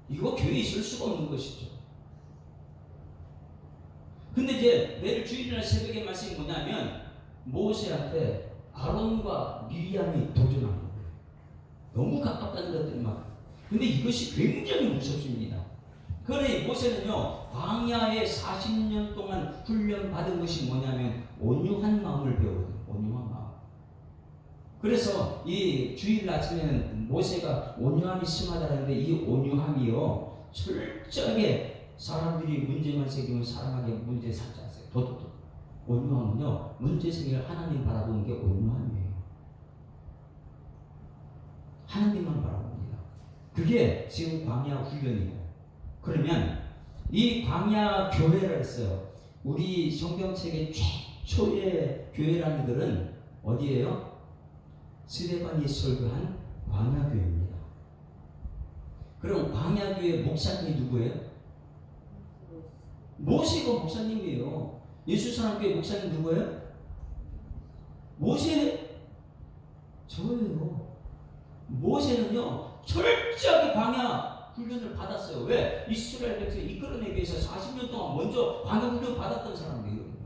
Speaker 1: 이거 교회에 있을 수가 없는 것이죠. 근데 이제 내일 주일날 새벽에 말씀이 뭐냐면 모세한테 아론과 미리암이 도전하는 거예요. 너무 가깝다는 것들이 막. 근데 이것이 굉장히 무섭습니다. 그러니 모세는요 광야에 40년 동안 훈련받은 것이 뭐냐면 온유한 마음을 배우거든요. 온유한 마음. 그래서 이 주일 아침에는 모세가 온유함이 심하다는데 이 온유함이요 철저하게 사람들이 문제만 생기면 사람에게 문제 삼지 않아요. 도도도. 온유함은요 문제 생기를 하나님 바라보는 게 온유함이에요. 하나님만 바라봅니다. 그게 지금 광야 훈련이에요. 그러면 이 광야 교회를 했어요. 우리 성경책의 최초의 교회라는 것은 어디예요? 스데반이 설교한 광야 교회입니다. 그럼 광야 교회 목사님이 누구예요? 모세가 목사님이에요. 예수 사람 교회 목사님 누구예요? 모세? 저예요. 모세는요 철저하게 광야 훈련을 받았어요. 왜? 이스라엘 백성을 이끌어내기 위해서 40년 동안 먼저 광야 훈련 받았던 사람들이거든요.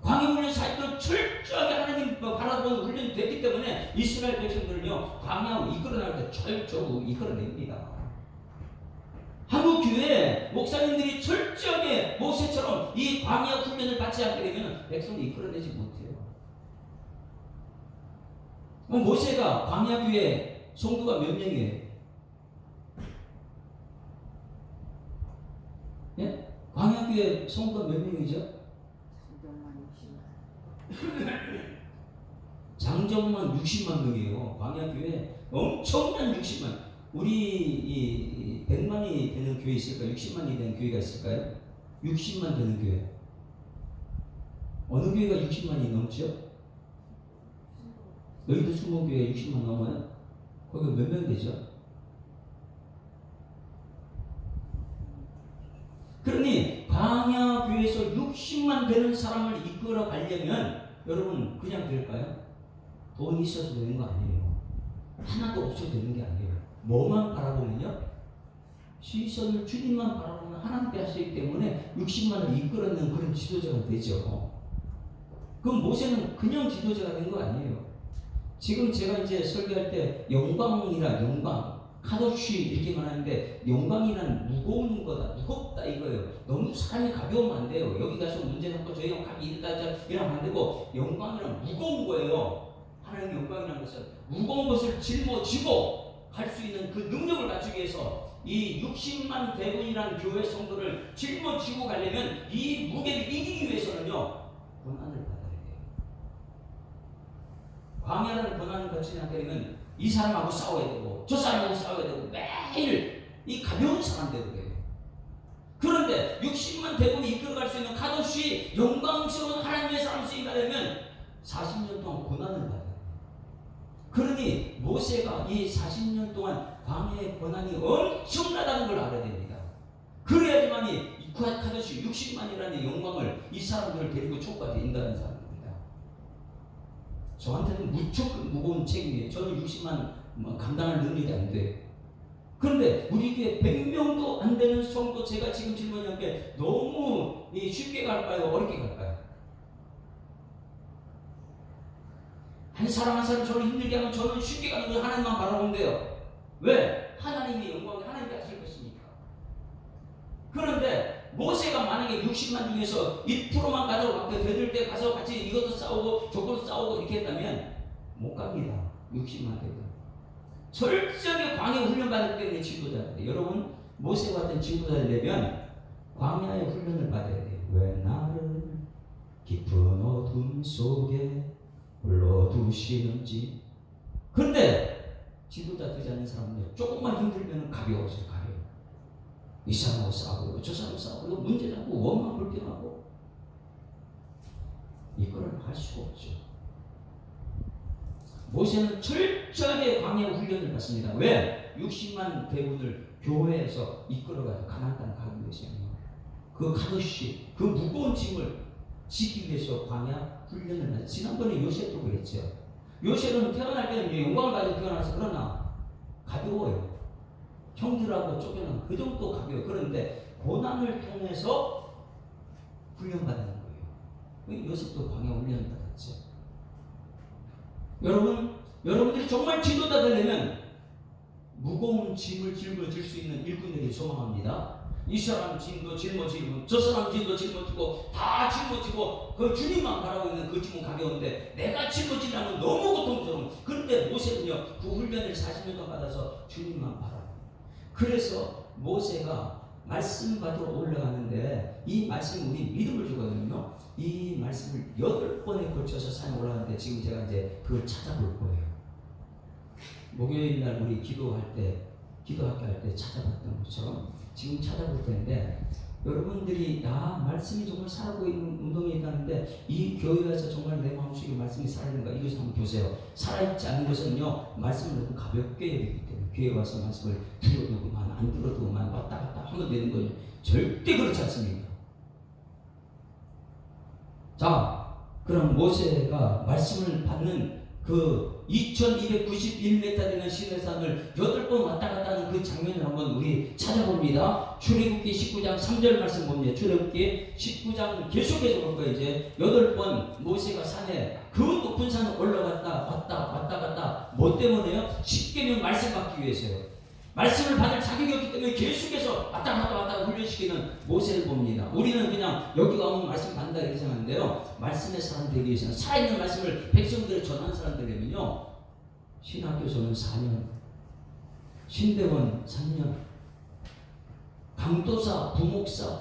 Speaker 1: 광야 훈련 40년 철저하게 하나님 바라보는 훈련이 됐기 때문에 이스라엘 백성들은요 광야 이끌어낼 때 철저하게 이끌어냅니다. 한국 교회 목사님들이 철저하게 모세처럼 이 광야 훈련을 받지 않게 되면 백성을 이끌어내지 못해요. 모세가 광야교회 성도가 몇 명이에요? 예? 광야교회 성도가 몇 명이죠? 장정만 60만 명이에요. 광야교회 엄청난 60만. 우리 100만이 되는 교회 있을까요? 60만이 되는 교회가 있을까요? 60만 되는 교회. 어느 교회가 60만이 넘죠? 너희도 수목교회 60만 넘어요? 거기 몇 명 되죠? 그러니 광야교회에서 60만 되는 사람을 이끌어 가려면 여러분 그냥 될까요? 돈이 있어도 되는 거 아니에요. 하나도 없어도 되는 게 아니에요. 뭐만 바라보면요? 시선을 주님만 바라보면 하나님께 하시기 때문에 60만을 이끌어내는 그런 지도자가 되죠. 그럼 모세는 그냥 지도자가 된 거 아니에요. 지금 제가 이제 설교할 때 영광이라 영광, 카도시 이렇게 말하는데 영광이란 무거운 거다, 무겁다 이거예요. 너무 사람이 가벼우면 안 돼요. 여기 가서 문제 삼고 저희 형 가기 이러면 안 되고 영광이란 무거운 거예요. 하나님의 영광이라는 것은 무거운 것을 짊어지고 갈 수 있는 그 능력을 갖추기 위해서 이 60만 대군이라는 교회 성도를 짊어지고 가려면 이 무게를 이기기 위해서는요 고난을 받아야 돼요. 광야라는 고난을 거치지 않게 되면 이 사람하고 싸워야 되고 저 사람하고 싸워야 되고 매일 이 가벼운 사람대로 돼요. 그런데 60만 대군이 이끌어갈 수 있는 카도시 영광스러운 하나님의 사람 쓰임하려면 40년 동안 고난을 받아요. 그러니 모세가 이 40년 동안 광야의 고난이 엄청나다는 걸 알아야 됩니다. 그래야지만이 이 카도시 60만이라는 영광을 이 사람들을 데리고 촉까지 인도하는 사람입니다. 저한테는 무척 무거운 책임이에요. 저는 60만 감당할 능력이 안 돼요. 그런데 우리 교회 100명도 안 되는 성도 제가 지금 질문한 게 너무 쉽게 갈까요? 어렵게 갈까요? 한 사람 한 사람 저를 힘들게 하면 저는 쉽게 가는 거 하나님만 바라보는데요. 왜? 하나님의 영광을 하나님께 하실 것이니까. 그런데 모세가 만약에 60만 중에서 1%만 가져고 되들 때 가서 같이 이것도 싸우고 저것도 싸우고 이렇게 했다면 못 갑니다. 60만 대도. 철저하게 광야 훈련 받을 때문에 지도자인데 여러분 모세와 같은 지도자를 되면 광야의 훈련을 받아야 돼요. 왜 나를 깊은 어둠 속에 홀로 두시는지. 그런데 지도자 되지 않는 사람은 조금만 힘들면 가벼워져요. 가벼워. 이 사람하고 싸우고 저 사람 싸우고 문제 잡고 원망 불평하고 이거를 할 수가 없죠. 모세는 철저하게 광야 훈련을 받습니다. 왜? 60만 대군을 교회에서 이끌어가서 가나안 땅 가기 위해서요. 그 가듯이 그 무거운 짐을 지기 위해서 광야 훈련을 받습니다. 지난번에 요셉도 그랬죠. 요셉은 태어날 때는 영광을 가지고 태어나서 그러나 가벼워요. 형들하고 쫓겨난 그 정도 가벼워요. 그런데 고난을 통해서 훈련받는 거예요. 요셉도 광야 훈련을 받았죠. 여러분들이 정말 지도자 되려면 무거운 짐을 짊어질 수 있는 일꾼들이 소망합니다. 이 사람 짐도 짊어지고 저 사람 짐도 짊어지고 다 짊어지고 그 주님만 바라고 있는 그 짐은 가벼운데 내가 짊어지려면 너무 고통스러운. 그런데 모세는요 그 훈련을 40년 동안 받아서 주님만 바라고. 그래서 모세가 말씀 받으러 올라가는데 이 말씀이 우리 믿음을 주거든요. 이 말씀을 8번에 걸쳐서 산에 올라가는데 지금 제가 이제 그걸 찾아볼 거예요. 목요일 날 우리 기도학교 할 때 찾아봤던 것처럼 지금 찾아볼 텐데 여러분들이 말씀이 정말 살아고 있는 운동이 있다는데 이 교회에서 정말 내 마음속에 말씀이 살아있는가 이것을 한번 보세요. 살아있지 않은 것은요 말씀을 너무 가볍게 여기기 때문에 교회 와서 말씀을 들어두고만 안 들어두고만 왔다 갔다 하면 되는 거예요. 절대 그렇지 않습니다. 자, 그럼 모세가 말씀을 받는 그 2291m 되는 시내산을 8번 왔다 갔다 하는 그 장면을 한번 우리 찾아봅니다. 출애굽기 19장 3절 말씀 봅니다. 출애굽기 19장 계속해서 볼 거예요. 이제 8번 모세가 산에 그 높은 산을 올라갔다 왔다 갔다 뭐 때문에요? 십계명 말씀 받기 위해서요. 말씀을 받을 자격이 없기 때문에 계속해서 왔다 갔다 훈련시키는 모세를 봅니다. 우리는 그냥 여기가 오면 말씀 받는다 이렇게 생각하는데요. 말씀의 사람 되기 위해서는 살아있는 말씀을 백성들에 전하는 사람들이면요. 신학교에서는 4년, 신대원 3년, 강도사, 부목사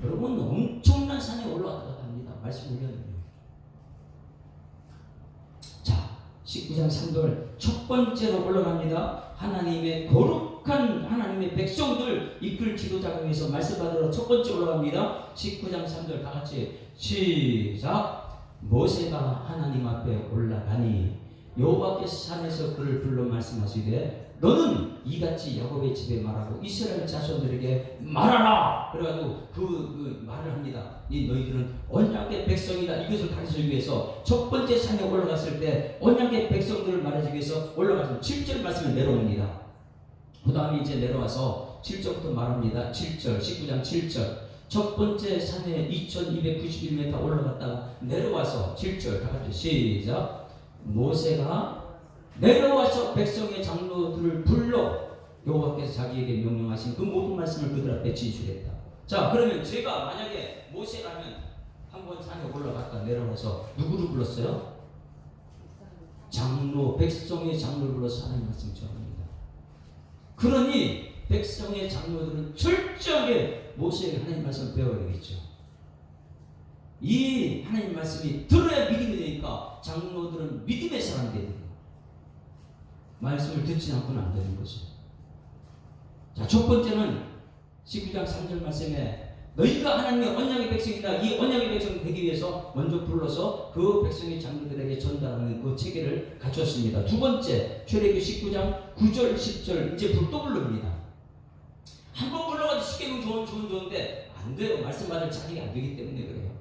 Speaker 1: 여러분 엄청난 산에 올라갔다 갔다 합니다. 말씀 훈련은요. 자, 19장 3절 첫 번째로 올라갑니다. 하나님의 거룩한 하나님의 백성들 이끌 지도자가 위해서 말씀 받으러 첫 번째 올라갑니다. 19장 3절 다 같이 시작. 모세가 하나님 앞에 올라가니 여호와께서 산에서 그를 불러 말씀하시되 너는 이같이 야곱의 집에 말하고 이스라엘 자손들에게 말하라. 그래가지고 그 말을 합니다. 이 너희들은 언약의 백성이다. 이것을 가르치기 위해서 첫 번째 산에 올라갔을 때 언약의 백성들을 말하기 위해서 올라가서 7절 말씀을 내려옵니다. 그 다음에 이제 내려와서 7절부터 말합니다. 7절 19장 7절 첫 번째 산에 2291m 올라갔다가 내려와서 7절 다 같이 시작. 모세가 내려와서 백성의 장로들을 불러 여호와께서 자기에게 명령하신 그 모든 말씀을 그들 앞에 진술했다. 자, 그러면 제가 만약에 모세라면 한번 산에 올라갔다 내려와서 누구를 불렀어요? 장로, 백성의 장로를 불러서 하나님 말씀 전합니다. 그러니 백성의 장로들은 철저하게 모세에게 하나님 말씀을 배워야 되겠죠. 이 하나님 말씀이 들어야 믿음이 되니까 장로들은 믿음의 사람이 됩니다. 말씀을 듣지 않고는 안 되는 거죠. 자, 첫 번째는 19장 3절 말씀에 너희가 하나님의 언약의 백성이다. 이 언약의 백성이 되기 위해서 먼저 불러서 그 백성의 장로들에게 전달하는 그 체계를 갖췄습니다. 두 번째, 출애굽기 19장 9절 10절 이제 또 부릅니다. 한번 불러가지고 십계명 좋은데 안 돼요. 말씀 받을 자격이 안 되기 때문에 그래요.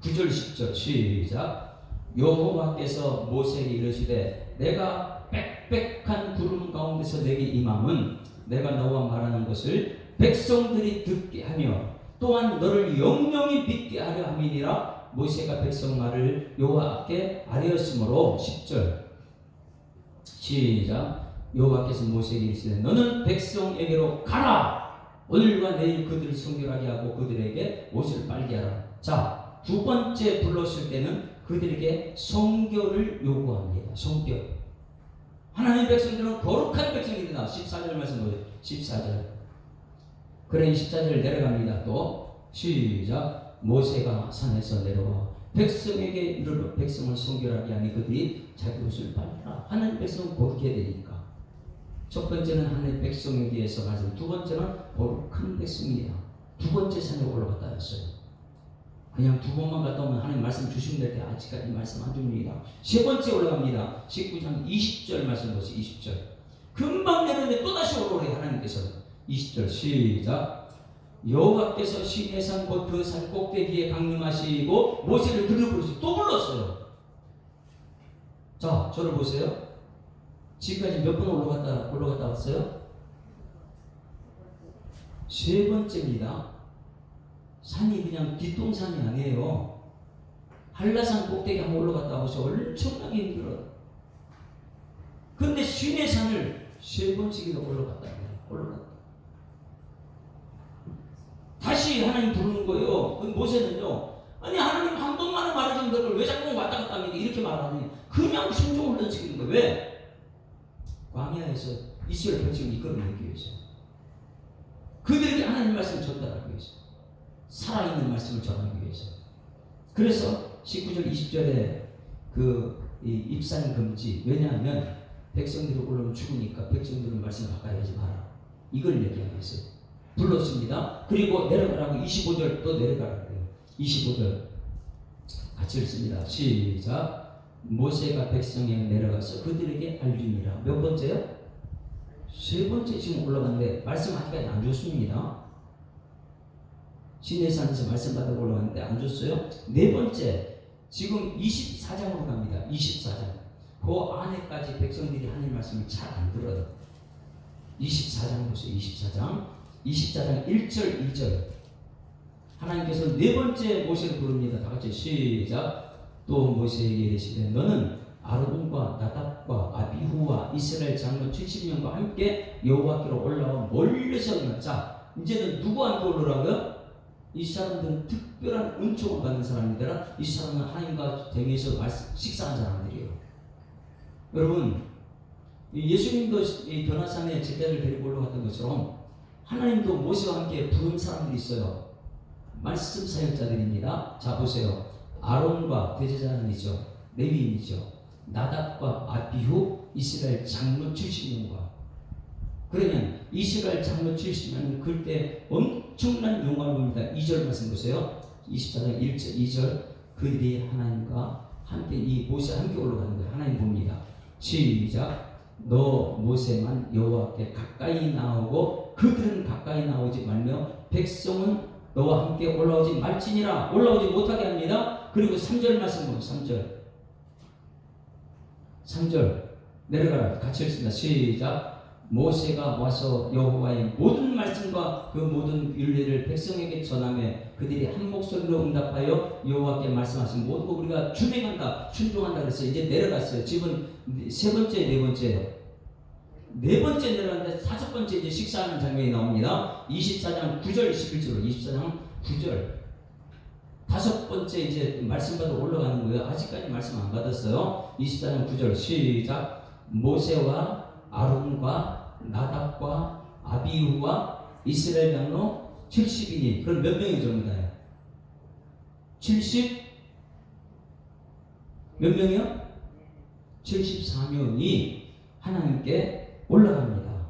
Speaker 1: 9절 10절 시작. 여호와께서 모세에게 이르시되 내가 빽빽한 구름 가운데서 내게 임함은 내가 너와 말하는 것을 백성들이 듣게 하며 또한 너를 영영히 믿게 하려 함이니라. 모세가 백성 말을 여호와께 아뢰었으므로 10절 시작. 여호와께서 모세에게 이르시되 너는 백성에게로 가라. 오늘과 내일 그들을 성결하게 하고 그들에게 옷을 빨게 하라. 자, 두 번째 불렀을 때는 그들에게 성결을 요구합니다. 성결. 하나님의 백성들은 거룩한 백성이다. 14절 말씀 보세요. 14절. 그래 14절 내려갑니다. 또 시작. 모세가 산에서 내려와 백성에게 이르러 백성을 성결하게 하니 그들이 자기 옷을 빨라. 하나님 백성은 거룩해야 되니까. 첫 번째는 하나님 백성에 대해서 말씀. 두 번째는 거룩한 백성이야. 두 번째 산에 올라갔다 했어요. 그냥 두 번만 갔다 오면 하나님 말씀 주시면 될 때 아직까지 말씀 안 줍니다. 세 번째 올라갑니다. 19장 20절 말씀 보세요. 20절. 금방 내렸는데 또다시 올라오래 하나님께서. 20절 시작. 여호와께서 시내산 곧 그 산 꼭대기에 강림하시고 모세를 그리로 부르시고 또 불렀어요. 자, 저를 보세요. 지금까지 몇 번 올라갔다 왔어요? 세 번째입니다. 산이 그냥 뒷동산이 아니에요. 한라산 꼭대기 한번 올라갔다 오셔 엄청나게 힘들어요. 근데 시내산을 세 번씩이나 올라갔다. 다시 하나님 부르는 거예요. 그 모세는요. 아니 하나님 한 번만에 말해준 것을 왜 자꾸 왔다 갔다 하니까 이렇게 말하니 그냥 순종을 던지는 거예요. 왜? 광야에서 이스라엘 백성을 이끌어내기 위해서. 그들에게 하나님 말씀을 전달하기 위해서. 살아있는 말씀을 전하기 위해서. 그래서 19절 20절에 그 입산 금지. 왜냐하면 백성들이 올라오면 죽으니까 백성들은 말씀을 가까이 하지 마라. 이걸 얘기하고 있어요. 불렀습니다. 그리고 내려가라고 25절 또 내려가라고 해요. 25절 같이 읽습니다. 시작. 모세가 백성에 내려가서 그들에게 알리니라. 몇 번째요? 세 번째 지금 올라갔는데 말씀 아직까지 안 줬습니다. 시내산에서 말씀 받아 올라갔는데 안 줬어요. 네 번째 지금 24장으로 갑니다. 24장. 그 안에까지 백성들이 하나님 말씀을 잘 안 들어요. 24장 보세요. 24장 1절 2절. 하나님께서 네 번째 모세를 부릅니다. 다 같이 시작. 또 모세에게 이르시되 너는 아론과 나답과 아비후와 이스라엘 장로 70명과 함께 여호와께로 올라와 멀리서 있는. 자, 이제는 누구한테 올라오라고요? 이 사람들은 특별한 은총을 받는 사람이더라. 이 사람은 하나님과 대면에서 식사한 사람들이에요. 여러분, 예수님도 이 변화산에 제자를 데리고 올라갔던 것처럼 하나님도 모세와 함께 부른 사람들이 있어요. 말씀 사역자들입니다. 자, 보세요. 아론과 대제사장이죠. 레위인이죠. 나답과 아비후 이스라엘 장로 70명과. 그러면 이스라엘 장로 70명은 그때 엄청난 영광을 봅니다. 2절 말씀 보세요. 24장 1절 2절. 그들이 하나님과 함께 이 모세와 함께 올라가는 거예요. 하나님 봅니다. 시작. 너 모세만 여호와께 가까이 나오고 그들은 가까이 나오지 말며 백성은 너와 함께 올라오지 말지니라. 올라오지 못하게 합니다. 그리고 3절 말씀 보세요. 3절 내려가라. 같이 읽습니다. 시작. 모세가 와서 여호와의 모든 말씀과 그 모든 윤리를 백성에게 전하며 그들이 한 목소리로 응답하여 여호와께 말씀하신 모든 거 우리가 준행한다, 순종한다 그랬어요. 이제 내려갔어요. 지금 세 번째, 네 번째예요. 네 번째 내려갔는데 다섯 번째 이제 식사하는 장면이 나옵니다. 24장 9절 21절로 24장 9절. 다섯 번째 이제 말씀 받아 올라가는 거예요. 아직까지 말씀 안 받았어요. 24장 9절 시작. 모세와 아론과 나답과 아비후와 이스라엘 장로 70인이. 그럼 몇 명이 전부 다요? 70? 몇 명이요? 74명이 하나님께 올라갑니다.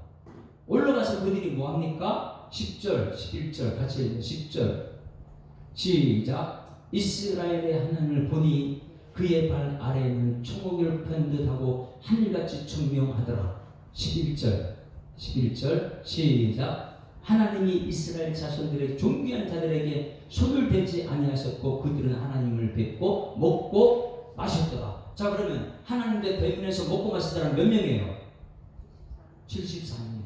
Speaker 1: 올라가서 그들이 뭐합니까? 10절 11절 같이 읽어요. 10절 시작. 이스라엘의 하나님을 보니 그의 발 아래에는 총옥을 편 듯하고 하늘같이 청명하더라. 11절 시작. 하나님이 이스라엘 자손들의 존귀한 자들에게 손을 대지 아니하셨고 그들은 하나님을 뵙고 먹고 마셨더라. 자, 그러면 하나님의 대면에서 먹고 마신 사람 몇 명이에요? 74명.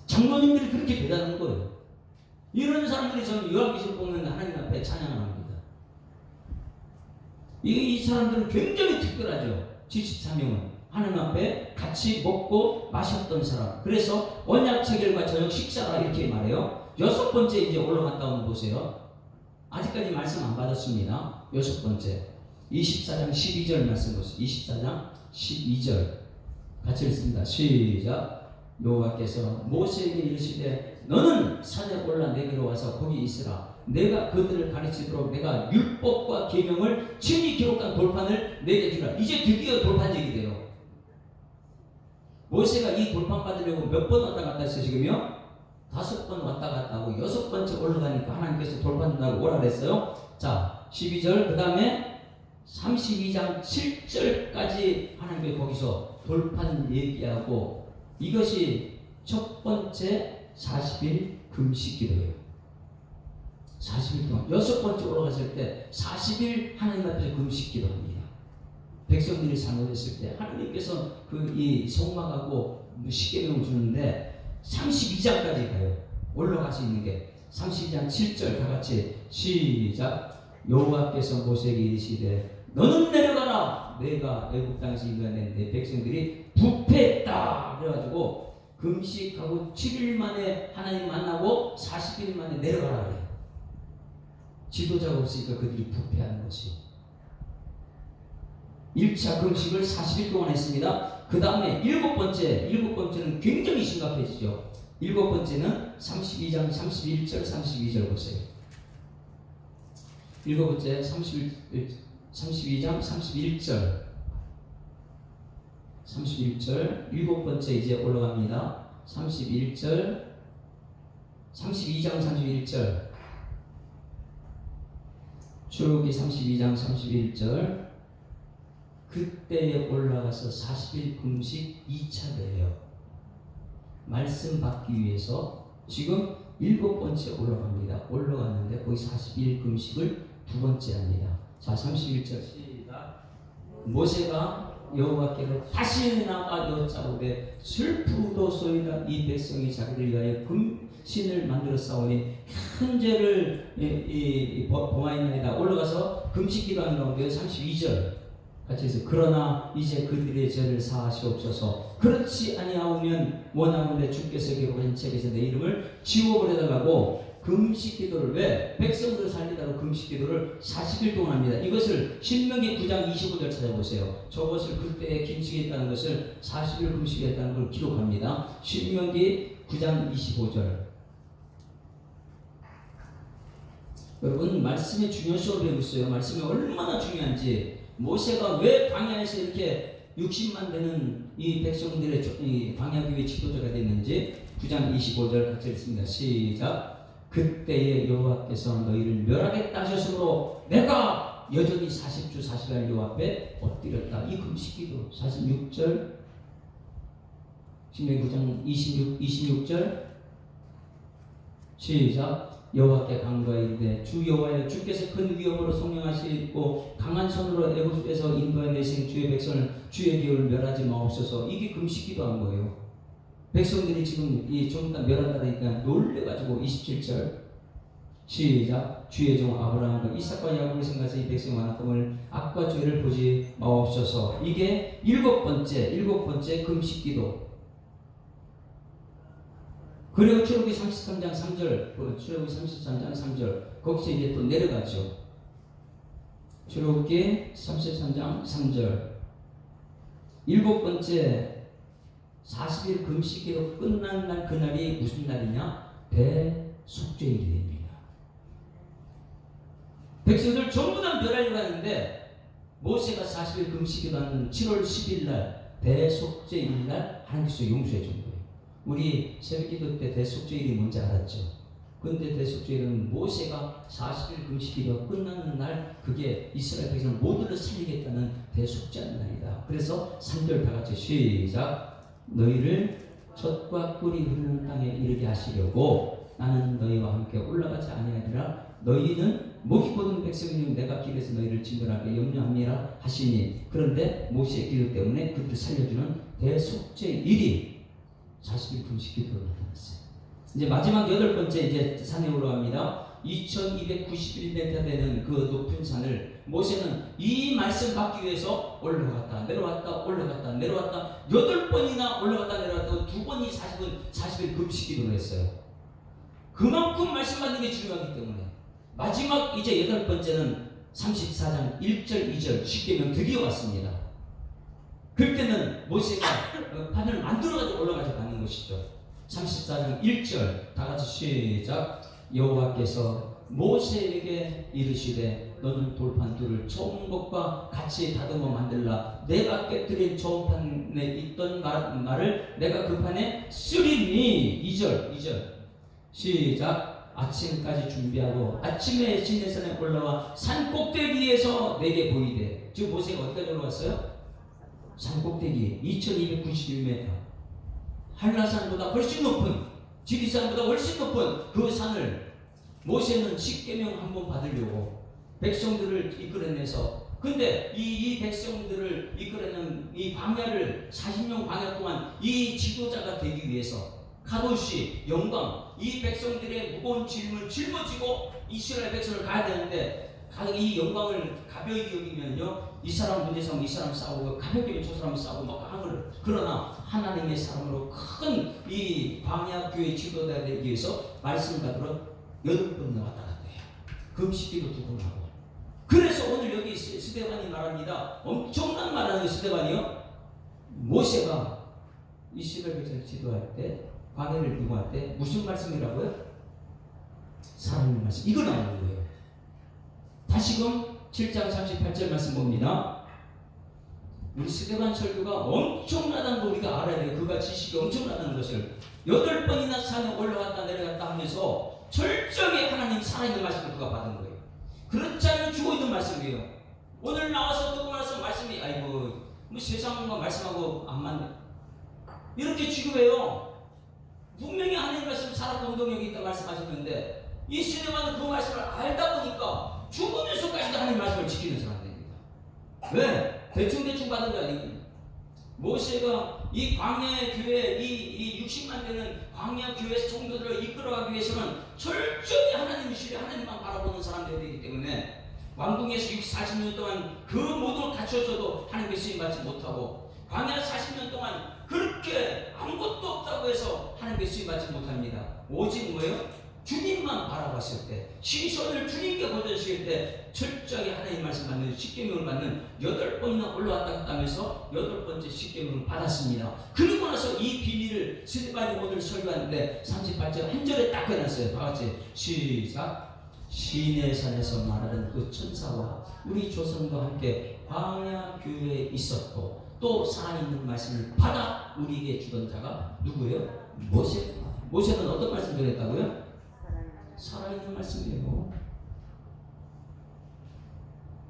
Speaker 1: 장로님들이 그렇게 대단한 거예요. 이런 사람들이 저는 요한계시록 보면 하나님 앞에 찬양을 합니다. 이 사람들은 굉장히 특별하죠. 73명은 하나님 앞에 같이 먹고 마셨던 사람. 그래서 언약 체결과 저녁 식사라 이렇게 말해요. 여섯 번째 이제 올라갔다 오면 보세요. 아직까지 말씀 안 받았습니다. 여섯 번째 24장 12절 말씀 보세요. 24장 12절 같이 읽습니다. 시작. 여호와께서 모세에게 이르시되 너는 산에 올라 내게로 와서 거기 있으라. 내가 그들을 가르치도록 내가 율법과 계명을 친히 기록한 돌판을 내게 주라. 이제 드디어 돌판 얘기돼요. 모세가 이 돌판 받으려고 몇 번 왔다 갔다 했어요. 지금요 5번 왔다 갔다 하고 6번째 올라가니까 하나님께서 돌판 준다고 오라 그랬어요. 자 12절 그 다음에 32장 7절까지 하나님께 거기서 돌판 얘기하고 이것이 첫 번째 40일 금식 기도예요. 40일 동안 6번째 올라갔을 때 40일 하나님 앞에서 금식 기도합니다. 백성들이 잘못했을 때 하나님께서 이 속막하고 십계명을 주는데 32장까지 가요. 올라가서 있는 게 32장 7절 다 같이 시작. 여호와께서 모세에게 이르시되 너는 내려가라. 내가 애굽 땅에서 인도하는 내 백성들이 부패했다. 그래가지고 금식하고 7일 만에 하나님 만나고 40일 만에 내려가라 그래요. 지도자가 없으니까 그들이 부패하는 것이 1차 금식을 40일 동안 했습니다. 그 다음에 일곱 번째는 굉장히 심각해지죠. 일곱 번째는 32장 31절 32절 보세요. 일곱 번째 32장 31절 일곱 번째 이제 올라갑니다. 31절 32장 31절 출애굽기 32장 31절 그때에 올라가서 40일 금식 2차례예요. 말씀 받기 위해서 지금 7번째 올라갑니다. 올라갔는데 거기 40일 금식을 2번째 합니다. 자 31절 시작. 모세가 여호와께로 다시 나가 여짜오되 슬프도소이다. 이 백성이 자기를 위하여 금신을 만들어 싸우니 큰 죄를 범하였나이다. 올라가서 금식 기도하는 가운데 32절 같이 해서 그러나 이제 그들의 죄를 사하시옵소서. 그렇지 아니하오면 원하건대 주께서 기록한 책에서 내 이름을 지워버려달라고 금식 기도를 왜? 백성들을 살리다고 금식 기도를 40일 동안 합니다. 이것을 신명기 9장 25절 찾아보세요. 저것을 그때에 금식했다는 것을 40일 금식했다는 걸 기록합니다. 신명기 9장 25절. 여러분 말씀의 중요성을 배우고 있어요. 말씀이 얼마나 중요한지. 모세가 왜 광야에서 이렇게 60만 되는 이 백성들의 이 광야교회 지도자가 됐는지 9장 25절 같이 읽습니다. 시작. 그때에 여호와께서 너희를 멸하겠다 하셨으므로 내가 여전히 40주 40일 여호와 앞에 엎드렸다. 이 금식기도 46절 신명기 9장 26절 시작. 여호와께 간구하여 이르되 주 여호와여 주께서 큰 위엄으로 성령하시고 강한 손으로 애굽에서 인도하여 내신 주의 백성을 주의 기업을 멸하지 마옵소서. 이게 금식기도 한 거예요. 백성들이 지금 이 좀 이따 멸한다니까 놀래가지고 27절 시작. 주의 종 아브라함과 이삭과 야곱을 생각해서 이 백성의 완악함을 악과 죄를 보지 마옵소서. 이게 일곱 번째 금식기도. 그리고 출애굽기 33장 3절, 출애굽기 33장 3절, 거기서 이제 또 내려가죠. 출애굽기 33장 3절. 일곱 번째 40일 금식기도 끝난 날 그날이 무슨 날이냐? 대속죄일이 됩니다. 백성들 전부 다 멸하려고 하는데 모세가 40일 금식기도 하는 7월 10일 날 대속죄일 날 하나님께서 용서해 준 거예요. 우리 새벽기도 때 대속죄일이 뭔지 알았죠? 근데 대속죄일은 모세가 40일 금식기도 끝나는 날 그게 이스라엘 백성 모두를 살리겠다는 대속죄하는 날이다. 그래서 3절 다 같이 시작. 너희를 젖과 꿀이 흐르는 땅에 이르게 하시려고 나는 너희와 함께 올라가지 아니하리라. 너희는 목이 곧은 백성이니 내가 길에서 너희를 진멸하게 염려함이라 하시니. 그런데 모세의 기도 때문에 그들을 살려주는 대속죄일이 40일 금식기도로 나타났어요. 이제 마지막 여덟 번째 이제 산에 올라갑니다. 2291m 되는 그 높은 산을 모세는 이 말씀 받기 위해서 올라갔다 내려왔다 올라갔다 내려왔다 8번이나 올라갔다 내려왔다 2번이 40일 금식 기도를 했어요. 그만큼 말씀 받는 게 중요하기 때문에 마지막 이제 여덟 번째는 34장 1절 2절 십계명 드디어 왔습니다. 그때는 모세가 판을 만들어가지고 올라가서 받는 것이죠. 34장 1절 다 같이 시작. 여호와께서 모세에게 이르시되 너는 돌판 둘을 좋은 것과 같이 다듬어 만들라. 내가 깨뜨린 좋은 판에 있던 말을 내가 그 판에 쓰리니. 2절 시작. 아침까지 준비하고 아침에 시내산에 올라와 산 꼭대기에서 내게 보이되. 지금 모세가 어디까지 올라왔어요? 산 꼭대기 2291m 한라산보다 훨씬 높은 지리산보다 훨씬 높은 그 산을 모세는 십계명 한번 받으려고 백성들을 이끌어내서 근데 이 백성들을 이끌어내는 이 광야를 40년 광야 동안 이 지도자가 되기 위해서 카도시 영광 이 백성들의 무거운 짐을 짊어지고 이스라엘 백성을 가야 되는데 이 영광을 가벼이 여기면요 이 사람 문제 삼고 이 사람 싸우고 가볍게 저 사람 싸우고 막 하는 걸 그러나 하나님의 사람으로 큰 이 광야 교회 지도자가 되기 위해서 말씀 받으러 8번 왔다 갔다 해요. 금식기도 2번 하고. 그래서 오늘 여기 스데반이 말합니다. 엄청난 말하는 스데반이요. 모세가 이스라엘 백성을 지도할 때 광야를 이동할 때 무슨 말씀이라고요? 사랑의 말씀. 이거 나오는 거예요. 다시금 7장 38절 말씀 봅니다. 우리 스데반 설교가 엄청나다는 거 우리가 알아야 돼요. 그가 지식이 엄청나다는 것을 8번이나 산에 올라갔다 내려갔다 하면서 철저하게 하나님 살아있는 말씀을 그가 받은 거예요. 그렇지 않으면 죽어있는 말씀이에요. 오늘 나와서 듣고 나서 말씀이 아이고 뭐 세상과 말씀하고 안 맞네 이렇게 취급해요. 분명히 하나님 말씀 살아본 동력이 있다 말씀하셨는데 이 스데반은 그 말씀을 알다 보니까 죽으면서까지도 하나님 말씀을 지키는 사람 됩니다. 왜? 대충 받은 게 아니고 모세가 이 광야의 교회 이 60만 되는 광야 교회 성도들을 이끌어가기 위해서는 철저히 하나님이시래 하나님만 바라보는 사람들이 되기 때문에 왕궁에서 40년 동안 그 모든 걸 갖춰줘도 하나님께 쓰임받지 못하고 광야 40년 동안 그렇게 아무것도 없다고 해서 하나님께 쓰임받지 못합니다. 오직 뭐예요? 주님만 바라봤을 때 시선을 주님께 거두실 때 철저하게 하나님 말씀 받는 십계명을 받는 8번이나 올라왔다 갔다 하면서 8번째 십계명을 받았습니다. 그리고 나서 이 비밀을 스데반이 오늘 설교하는데 38절 한 절에 딱 해놨어요. 다같이 시작. 시내산에서 말하는 그 천사와 우리 조상과 함께 광야 교회에 있었고 또 살아있는 말씀을 받아 우리에게 주던 자가 누구예요? 모세는 어떤 말씀 전했다고요? 살아있는 말씀이에요.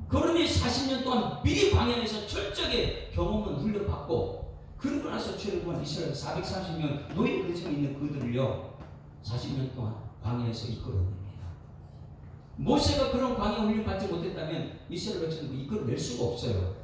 Speaker 1: 그러니 40년 동안 미리 광야에서 철저하게 경험은 훈련받고 그러고 나서 출애굽한 이스라엘 430명 노예 근처에 있는 그들을요 40년 동안 광야에서 이끌어냅니다. 모세가 그런 광야 훈련 받지 못했다면 이스라엘 백성을 이끌어낼 수가 없어요.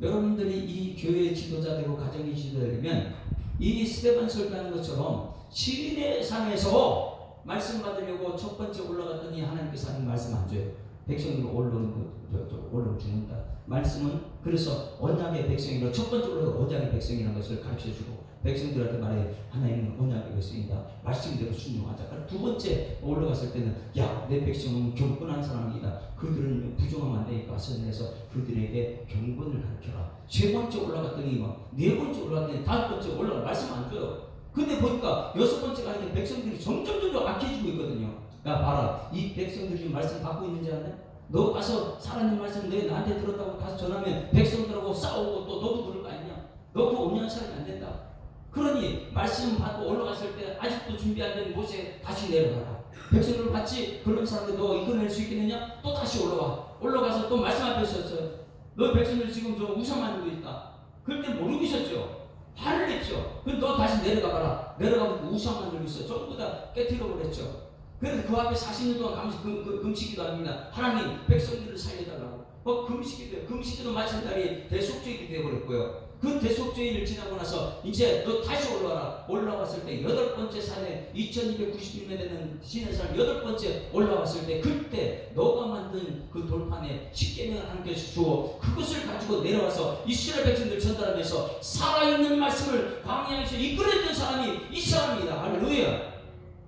Speaker 1: 여러분들이 이 교회의 지도자되고 가정의 지도자되면 이 스데반 설교하는 것처럼 시내 산에서 말씀 받으려고 첫 번째 올라갔더니 하나님께서 하는 말씀 안 줘요. 백성들 올라오면 죽는다. 말씀은 그래서 언약의 백성이라 첫 번째 올라가 언약의 백성이라는 것을 가르쳐주고 백성들한테 말해 하나님은 언약의 백성이다. 말씀대로 순종하자. 두 번째 올라갔을 때는 야 내 백성은 경건한 사람이다. 그들은 부정하면 안 되니까 선에서 그들에게 경건을 가르쳐라. 세 번째 올라갔더니 네 번째 올라갔더니 다섯 번째 올라가 말씀 안 줘요. 근데 보니까 여섯 번째 가니까 백성들이 점점 악해지고 있거든요. 야 봐라 이 백성들이 지금 말씀 받고 있는지 아냐? 너 가서 살아있는 말씀 내 나한테 들었다고 가서 전하면 백성들하고 싸우고 또 너도 그럴 거 아니냐? 너 그거 온유한 사람이 안 된다. 그러니 말씀 받고 올라갔을 때 아직도 준비 안 된 곳에 다시 내려가라. 백성들을 받지 그런 사람들 너 이겨낼 수 있겠느냐? 또 다시 올라가서 또 말씀 앞에 섰어요. 너 백성들 지금 저 우상 만들고 있다. 그럴 때 모르고 있었죠. 화를 냈죠. 그럼 너 다시 내려가봐라. 내려가면 우상 만들고 있어. 전부 다 깨뜨려 버렸죠. 그래서 그 앞에 40년 동안 금식기도 합니다. 하나님 백성들을 살려달라고. 금식기도 마찬가지 대속죄일이 되어버렸고요. 그 대속죄일을 지나고 나서 이제 너 다시 올라와라. 올라왔을 때 8번째 산에 2296년 되는 시내산 8번째 올라왔을 때 그때 너가 만든 그 돌판에 십계명을 하나님께서 주어 그것을 가지고 내려와서 이스라엘 백성들 전달하면서 살아있는 말씀을 광야에서 이끌어냈던 사람이 이 사람입니다. 할렐루야.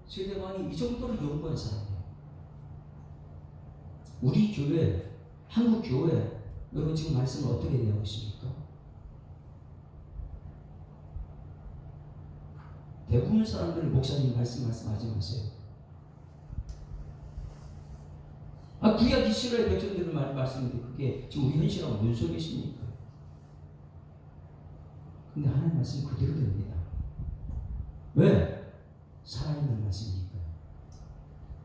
Speaker 1: 세대관이 이 정도로 연구한 사람이에요. 우리 교회, 한국 교회, 여러분 지금 말씀을 어떻게 대하고 있습니까? 대부분 사람들은 목사님 말씀하지 마세요. 구약 이스라엘 백성들은 말씀인데 그게 지금 우리 현실하고 무슨 소리십니까? 근데 하나님 말씀이 그대로 됩니다. 왜? 살아있는 말씀이니까요.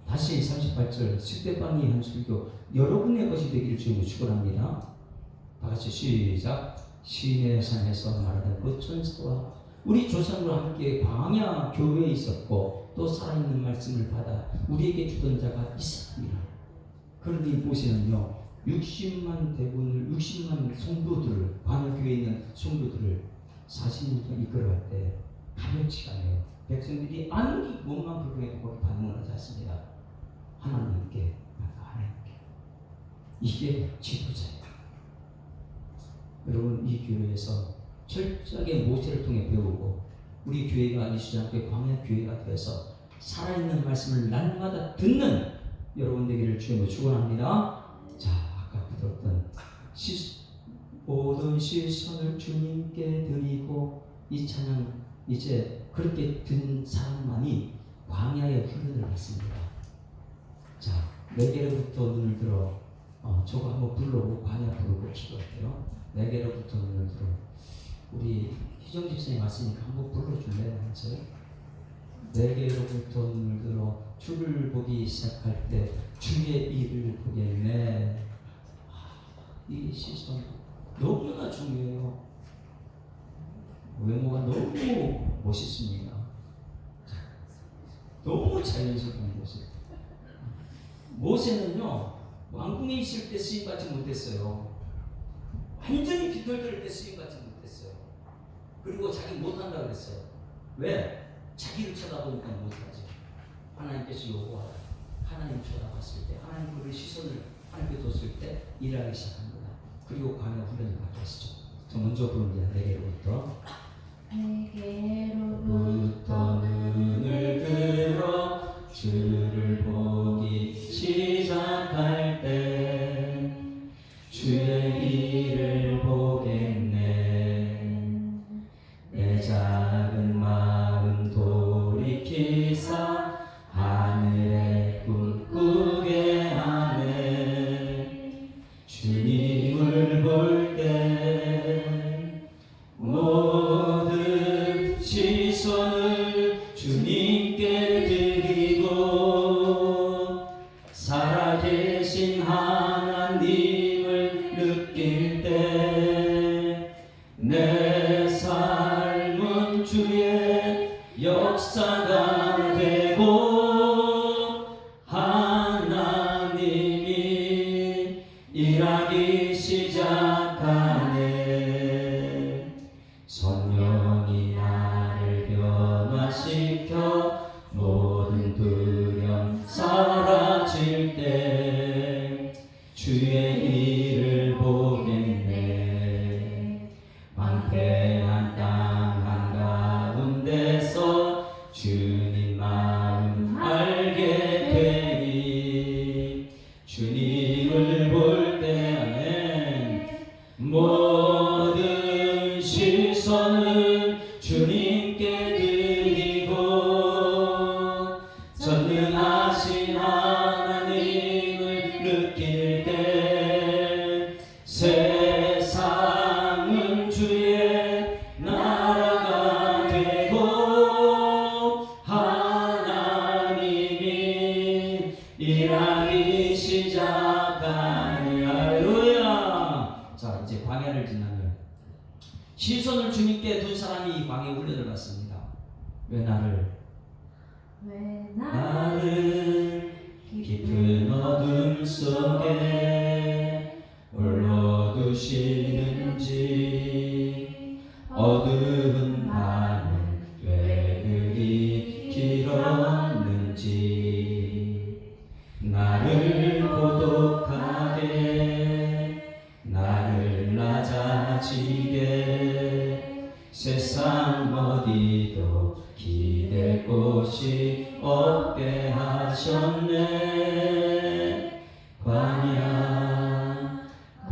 Speaker 1: 다시 38절 식대빵이 한 설교 여러분의 것이 되기를 주님을 축원합니다. 다같이 시작. 시내 산에서 말하던 그 천사와 우리 조상과 함께 광야 교회에 있었고 또 살아있는 말씀을 받아 우리에게 주던 자가 이 사람이라. 그런데 보시면요 60만 성도들을 광야 교회에 있는 성도들을 40년 동안 이끌어갈 때 가볍지가 않아요. 백성들이 아무리 몸만 불평해도 거기 반응을 하지 않습니다. 하나님께. 이게 지도자예요. 여러분 이 교회에서 철저하게 모세를 통해 배우고 우리 교회가 이 시장교회 광야 교회가 되어서 살아있는 말씀을 날마다 듣는 여러분 되기를 주님으로 축원합니다. 자, 아까 들었던 모든 시선을 주님께 드리고 이 찬양 이제 그렇게 든 사람만이 광야의 훈련을 받습니다. 자, 내게로부터 눈을 들어 저거 한번 불러보고 광야 부르고 기도할게요. 내게로부터 눈을 들어. 우리 희정 집사님 왔으니까 한번 불러줄래요? 내게로부터 눈을 들어 주를 보기 시작할 때 주의 일을 보겠네. 이 시선 너무나 중요해요. 외모가 너무 멋있습니다. 너무 자연스러운 모습. 모세는요 왕궁에 있을 때 쓰임받지 못했어요. 완전히 깃털들 때 쓰임받지 못했어요. 그리고 자기 못한다고 그랬어요. 왜? 자기를 쳐다보니까 못하지. 하나님께서 요구하라. 하나님 쳐다봤을 때 하나님 그의 시선을 하나님께 뒀을 때 일하기 시작합니다. 그리고 광야 훈련을 받게 하시죠. 저 먼저 부릅니다. 내게로부터 눈을 들어 주를 보기 시작할 때 주의 일을 보겠네. 내 작은 마음 돌이키사 하늘에 꿈꾸게 하네. 주님을 볼 때 모든 시선을 주님께 드리고 살아계신 하나님을 느낄 때 내 삶은 주의 역사가 되고 하나님이 일하기 시작하네. 성령이 나를 변화시켜 모든 두려움 사라질 때 주의 일을 보겠네. 황폐한 땅 한가운데서 주님 마음 알게 되니 주님을 볼 때 모든 시선을 주님께 드리고 전능하신 하나님을 느낄 때 세상은 주의 나라가 되고 하나님이 일하기 시작하네. 할렐루야. 자, 이제 광야를 지나면 시선을 주님께 둔 사람이 이 광야 훈련을 받습니다. 왜 나를
Speaker 2: 왜
Speaker 1: 나를 깊은 어둠 속에 홀로 두시는지 어두운 밤은 왜 그리 길었는지 나를 고독하게 나를 낮아지게 세상 어디도 기댈 곳이 없게 하셨네.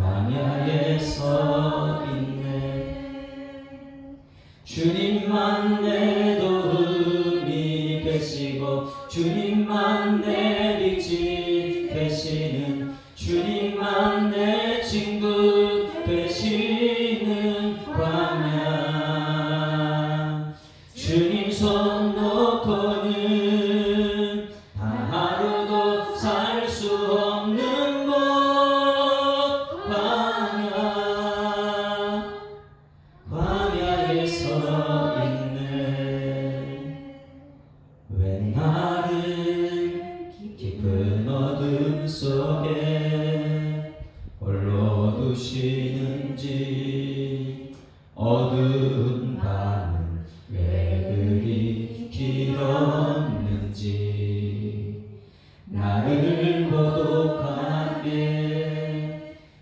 Speaker 1: 광야에 서 있네. 주님만 내 도움이 되시고 주님만 내 빛이 되시는 주님만 내 친구 되시는 광야. 주님 손 놓고는 단 하루도 살 수 없는 곳 광야에 서 있네. 왜 나를 깊은 어둠 속에 홀로 두시는지 어두운 밤은 왜 그리 길었는지 나를 고독하게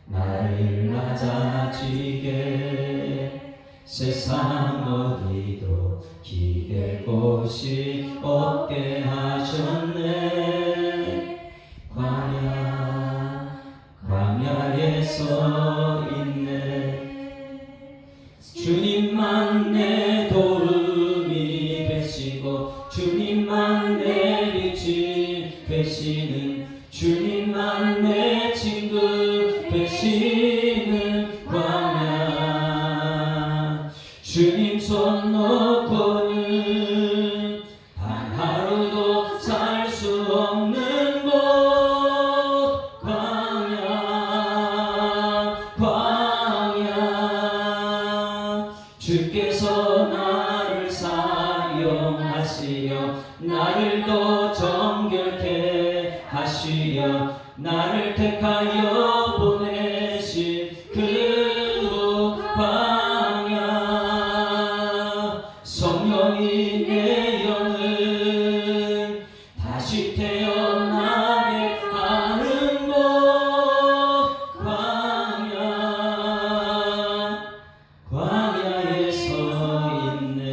Speaker 1: 나를 낮아지게 세상 어디도 기댈 곳이 없게 하셨네. 광야에 서 있네. 주님만 내 도움이 되시고 주님만 내 빛이 되시는 주님만 내 친구 되시는 광야. 주님 손 놓고는 단 하루도 살 수 없는 곳 광야. 주께서 나를 사용하시려 나를 더 정결케 하시려 나를 택하여 보내신 그 광야. 성령이 내 영을 다시 태어나게 하는 곳 광야에 서 있네.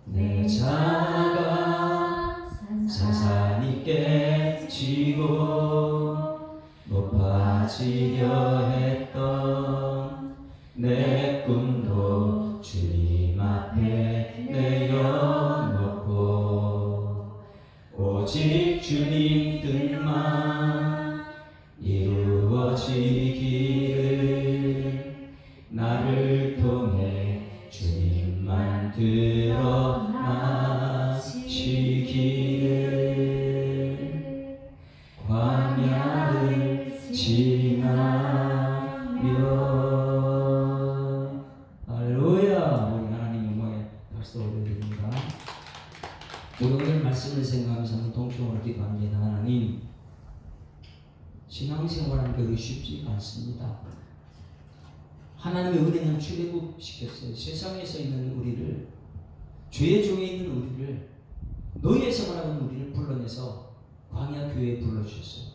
Speaker 1: 내 자가 산산이 깨지고 높아지려 했던 내 꿈도 주님 앞에 내려놓고 오직 주님 뜻만 이루어지기를 나를 통해 주님만 드러나시기를 광야를 지나며. 할렐루야. 우리 하나님 영광에 박수 올려드립니다. 우리 오늘 말씀을 생각하면서 한번 동평을 기도합니다. 하나님, 신앙생활하는 게 쉽지 않습니다. 하나님의 은혜는 출애굽시켰어요. 세상에서 있는 우리를, 죄의 종에 있는 우리를, 노예 생활하는 우리를 불러내서 광야 교회에 불러주셨어요.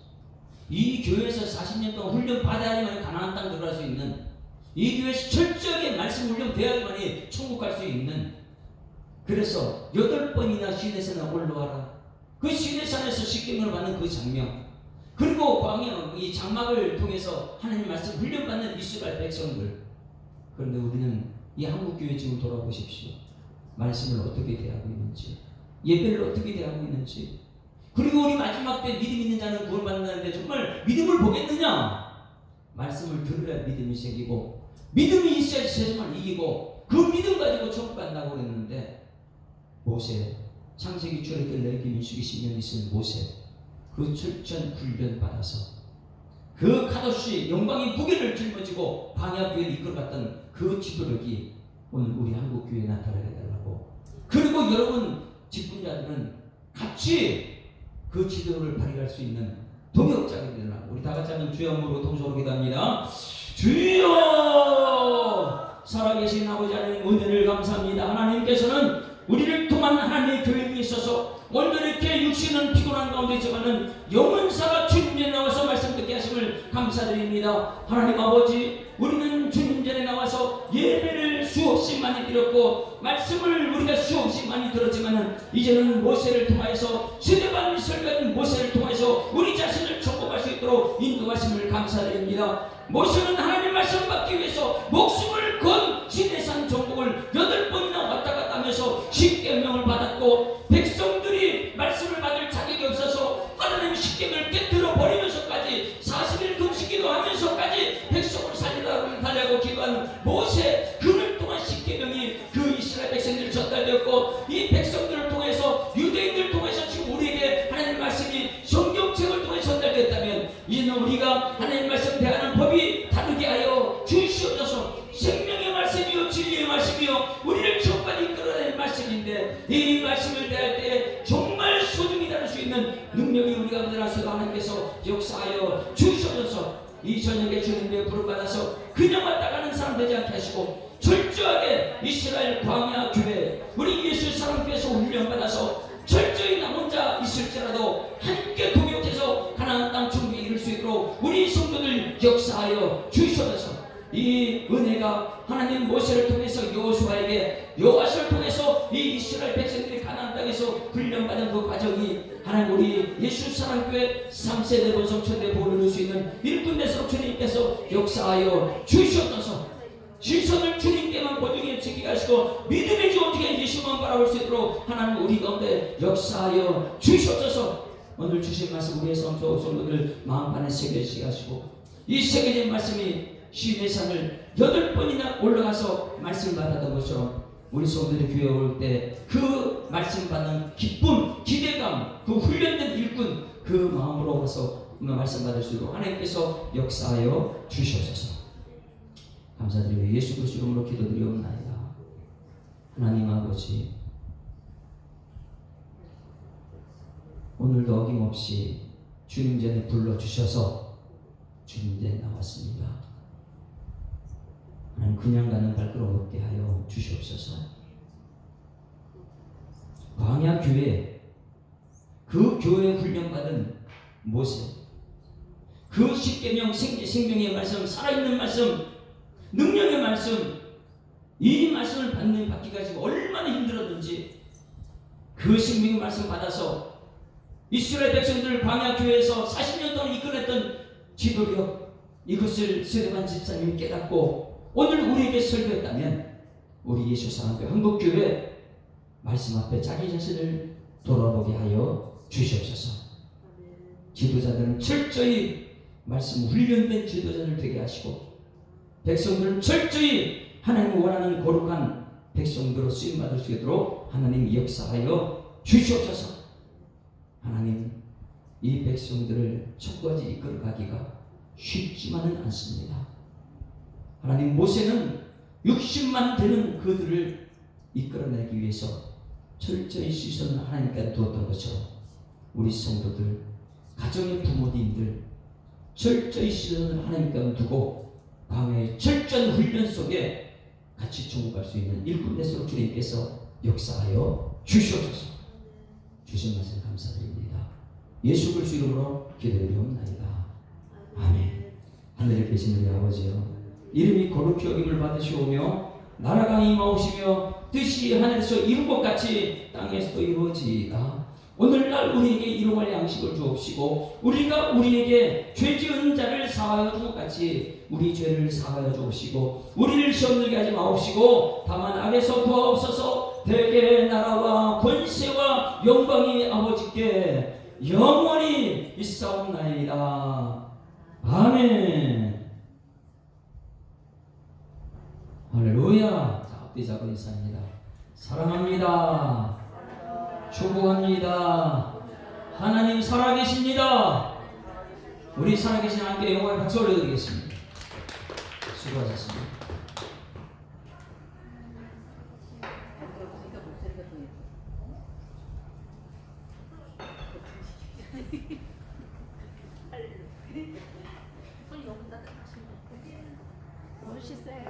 Speaker 1: 이 교회에서 40년 동안 훈련 받아야지만 가나안 땅 들어갈 수 있는, 이 교회에서 철저하게 말씀 훈련 돼야지만 천국 갈 수 있는, 그래서 8번이나 시내산에 올라와라. 그 시내산에서 십계명을 받는 그 장면, 그리고 광야 이 장막을 통해서 하나님 말씀 훈련받는 이스라엘 백성들. 그런데 우리는 이 한국교회 지금 돌아보십시오. 말씀을 어떻게 대하고 있는지, 예배를 어떻게 대하고 있는지, 그리고 우리 마지막 때 믿음 있는 자는 구원 받는다는데 정말 믿음을 보겠느냐? 말씀을 들어야 믿음이 생기고, 믿음이 있어야지 세상을 이기고, 그 믿음 가지고 천국 간다고 그랬는데, 모세, 창세기, 출애굽기, 레위기, 민수기, 신명기 쓴 모세, 그 철저한 훈련 받아서 그 카도시 영광의 무게를 짊어지고 광야 교회를 이끌어갔던 그 지도력이 오늘 우리 한국 교회에 나타나게 달라고. 그리고 여러분 직분자들은 같이 그 지도를 발휘할 수 있는 동역자가 되라. 우리 다 같이 한번 주여 한번 통성으로 기도합니다. 주여, 살아계신 아버지 하나님 은혜를 감사합니다. 하나님께서는 우리를 통한 하나님의 교회에 있어서 오늘도 이렇게 육신은 피곤한 가운데 있지만은 영혼사가 주님께 나와서 말씀 듣게 하심을 감사드립니다. 하나님 아버지, 우리는 주님 전에 나와서 예배를 수없이 많이 드렸고 말씀을 우리가 수없이 많이 들었지만은 이제는 모세를 통하여서 세대반 설교하는 모세를 통해서 우리 자신을 접목할 수 있도록 인도하심을 감사드립니다. 모세는 하나님 말씀 받기 위해서 목숨을 건 시내산 정복을 8번이나 왔다 갔다 하면서 십계명을 받았고 백성들이 말씀을 받을 자격이 없어서 하나님 십계명을 깨뜨려 버리면서까지 40일 금식기도 하면서까지 백성을 살리라고 기도한 모세, 그를 통한 십계명이 그 이스라엘 백성들을 전달되었고 이 백성들을 통해서 유대인들을 통해서 지금 우리에게 하나님 말씀이 성경책을 통해 전달됐다면 이제는 우리가 하나님 말씀 대하는 법이 다르게 하여 주시옵소서. 생명의 말씀이요 진리의 말씀이요 우리를 지옥까지 이끌어내는 말씀인데 이 말씀을 대할 때 정말 소중히 다룰 수 있는 능력이 우리 가운데 나서도 하나님께서 역사하여 주시옵소서. 이 저녁에 주님의 부름 받아서 그냥 왔다 가는 사람 되지 않게 하시고 철저하게 이스라엘 광야 교회 우리 예수 사람께서 훈련받아서 철저히 나 혼자 있을지라도 함께 동역해서 가나안 땅 정복에 이룰 수 있도록 우리 성도들 역사하여 주시옵소서. 이 은혜가 하나님 모세를 통해서 여호수아에게 여호와를 통해서 이 이스라엘 백성들이 가나안 땅에서 훈련받은 그 과정이 하나님 우리 예수 사랑교회 3세대 본성 천대 보를 이룰 수 있는 일꾼 대속 주님께서 역사하여 주시옵소서. 시선을 주님께만 고정해 지키게 하시고 믿음의 주 오직에 예수만 바라볼 수 있도록 하나님 우리 가운데 역사하여 주시옵소서. 오늘 주신 말씀 우리의 성도들 마음판에 새겨지게 하시고 이 새겨진 말씀이 시내산을 8번이나 올라가서 말씀 받았던 것처럼 우리 성도들이 교회 올 때 그 말씀 받는 기쁨, 기대감, 그 훈련된 일꾼 그 마음으로 와서 말씀 받을 수 있도록 하나님께서 역사하여 주시옵소서. 감사드리며 예수 그리스도 이름으로 기도드리옵나이다. 하나님 아버지, 오늘도 어김없이 주님 전에 불러주셔서 주님 전에 나왔습니다. 하나님 그냥 가는 발걸음 없게 하여 주시옵소서. 광야 교회, 그 교회에 훈련받은 모세, 그 십계명 생명의 말씀, 살아있는 말씀, 능력의 말씀, 이 말씀을 받기가 지금 얼마나 힘들었는지 그 생명의 말씀 받아서 이스라엘 백성들 광야 교회에서 40년 동안 이끌었던 지도력, 이것을 세례반 집사님이 깨닫고 오늘 우리에게 설교했다면 우리 예수 사랑교회 한국교회 말씀 앞에 자기 자신을 돌아보게 하여 주시옵소서. 지도자들은 철저히 말씀 훈련된 지도자들 되게 하시고 백성들은 철저히 하나님 원하는 거룩한 백성들로 쓰임받을 수 있도록 하나님 역사하여 주시옵소서. 하나님 이 백성들을 첫까지 이끌어가기가 쉽지만은 않습니다. 하나님 모세는 60만 되는 그들을 이끌어내기 위해서 철저히 시선을 하나님께 두었던 것처럼 우리 성도들, 가정의 부모님들 철저히 시선을 하나님께 두고 광야의 철저한 훈련 속에 같이 종목할 수 있는 일꾼 대속 주님께서 역사하여 주시옵소서. 주신 말씀 감사드립니다. 예수 그리스도 이름으로 기도드리옵나이다. 아멘. 하늘에 계신 우리 아버지여, 이름이 거룩히 여김을 받으시오며 나라가 임하오시며 뜻이 하늘에서 이룬 것 같이 땅에서도 이루어지이다. 오늘날 우리에게 일용할 양식을 주옵시고 우리가 우리에게 죄 지은 자를 사하여 준 것 같이 우리 죄를 사하여 주옵시고 우리를 시험 들게 하지 마옵시고 다만 악에서 구하옵소서. 대개 나라와 권세와 영광이 아버지께 영원히 있사옵나이다. 아멘. 할렐루야. 자, 앞뒤 잡고 인사합니다. 사랑합니다. 축복합니다. 하나님 살아계십니다. 우리 살아계신 하나님께 영광의 박수 올려드리겠습니다. 수고하셨습니다.
Speaker 2: 손이 너무 따뜻하신 것 같아요.
Speaker 3: 멋있어요.